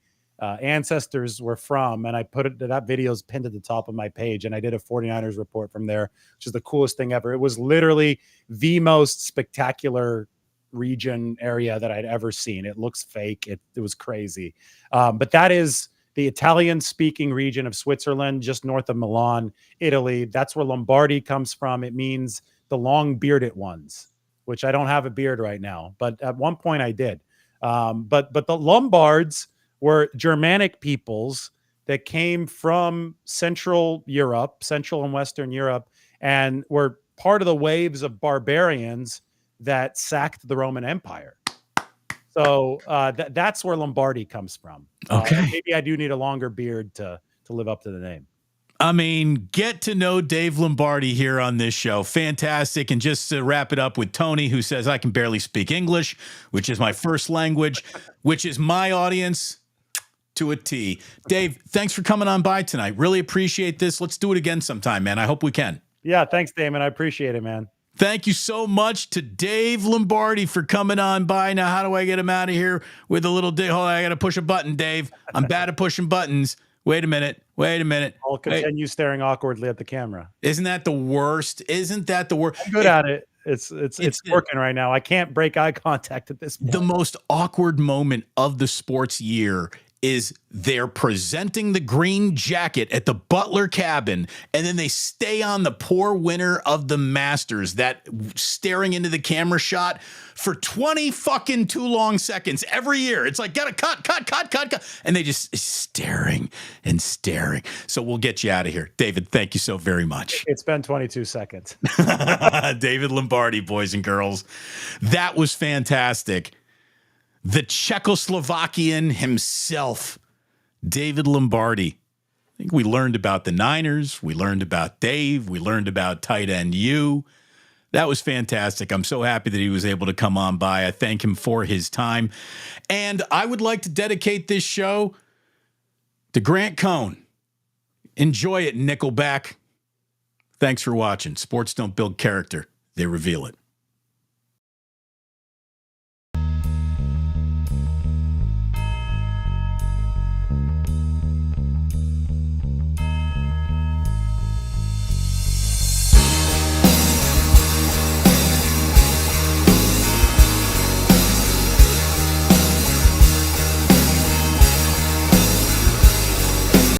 ancestors were from, and I put that video's pinned at the top of my page, and I did a 49ers report from there, which is the coolest thing ever. It was literally the most spectacular region area that I'd ever seen. It looks fake. It was crazy. But that is the Italian speaking region of Switzerland, just north of Milan, Italy. That's where Lombardi comes from. It means the long bearded ones, which I don't have a beard right now, but at one point I did. But the Lombards were Germanic peoples that came from Central and Western Europe, and were part of the waves of barbarians that sacked the Roman Empire. So that's where Lombardi comes from. Okay. Maybe I do need a longer beard to live up to the name. I mean, get to know Dave Lombardi here on this show. Fantastic. And just to wrap it up with Tony, who says, I can barely speak English, which is my first language, which is my audience to a T. Dave, thanks for coming on by tonight. Really appreciate this. Let's do it again sometime, man. I hope we can. Yeah, thanks, Damon. I appreciate it, man. Thank you so much to Dave Lombardi for coming on by. Now, how do I get him out of here with a little dig? Hold on, I got to push a button, Dave. I'm bad at pushing buttons. Wait a minute. I'll continue staring awkwardly at the camera. Isn't that the worst? Isn't that the worst? I'm good at it. It's working right now. I can't break eye contact at this point. The most awkward moment of the sports year is they're presenting the green jacket at the Butler cabin, and then they stay on the poor winner of the Masters, that staring into the camera shot for 20 fucking too long seconds every year. It's like, gotta cut. And they just staring and staring. So we'll get you out of here. David, thank you so very much. It's been 22 seconds. David Lombardi, boys and girls. That was fantastic. The Czechoslovakian himself, David Lombardi. I think we learned about the Niners. We learned about Dave. We learned about tight end U. That was fantastic. I'm so happy that he was able to come on by. I thank him for his time. And I would like to dedicate this show to Grant Cohn. Enjoy it, Nickelback. Thanks for watching. Sports don't build character. They reveal it.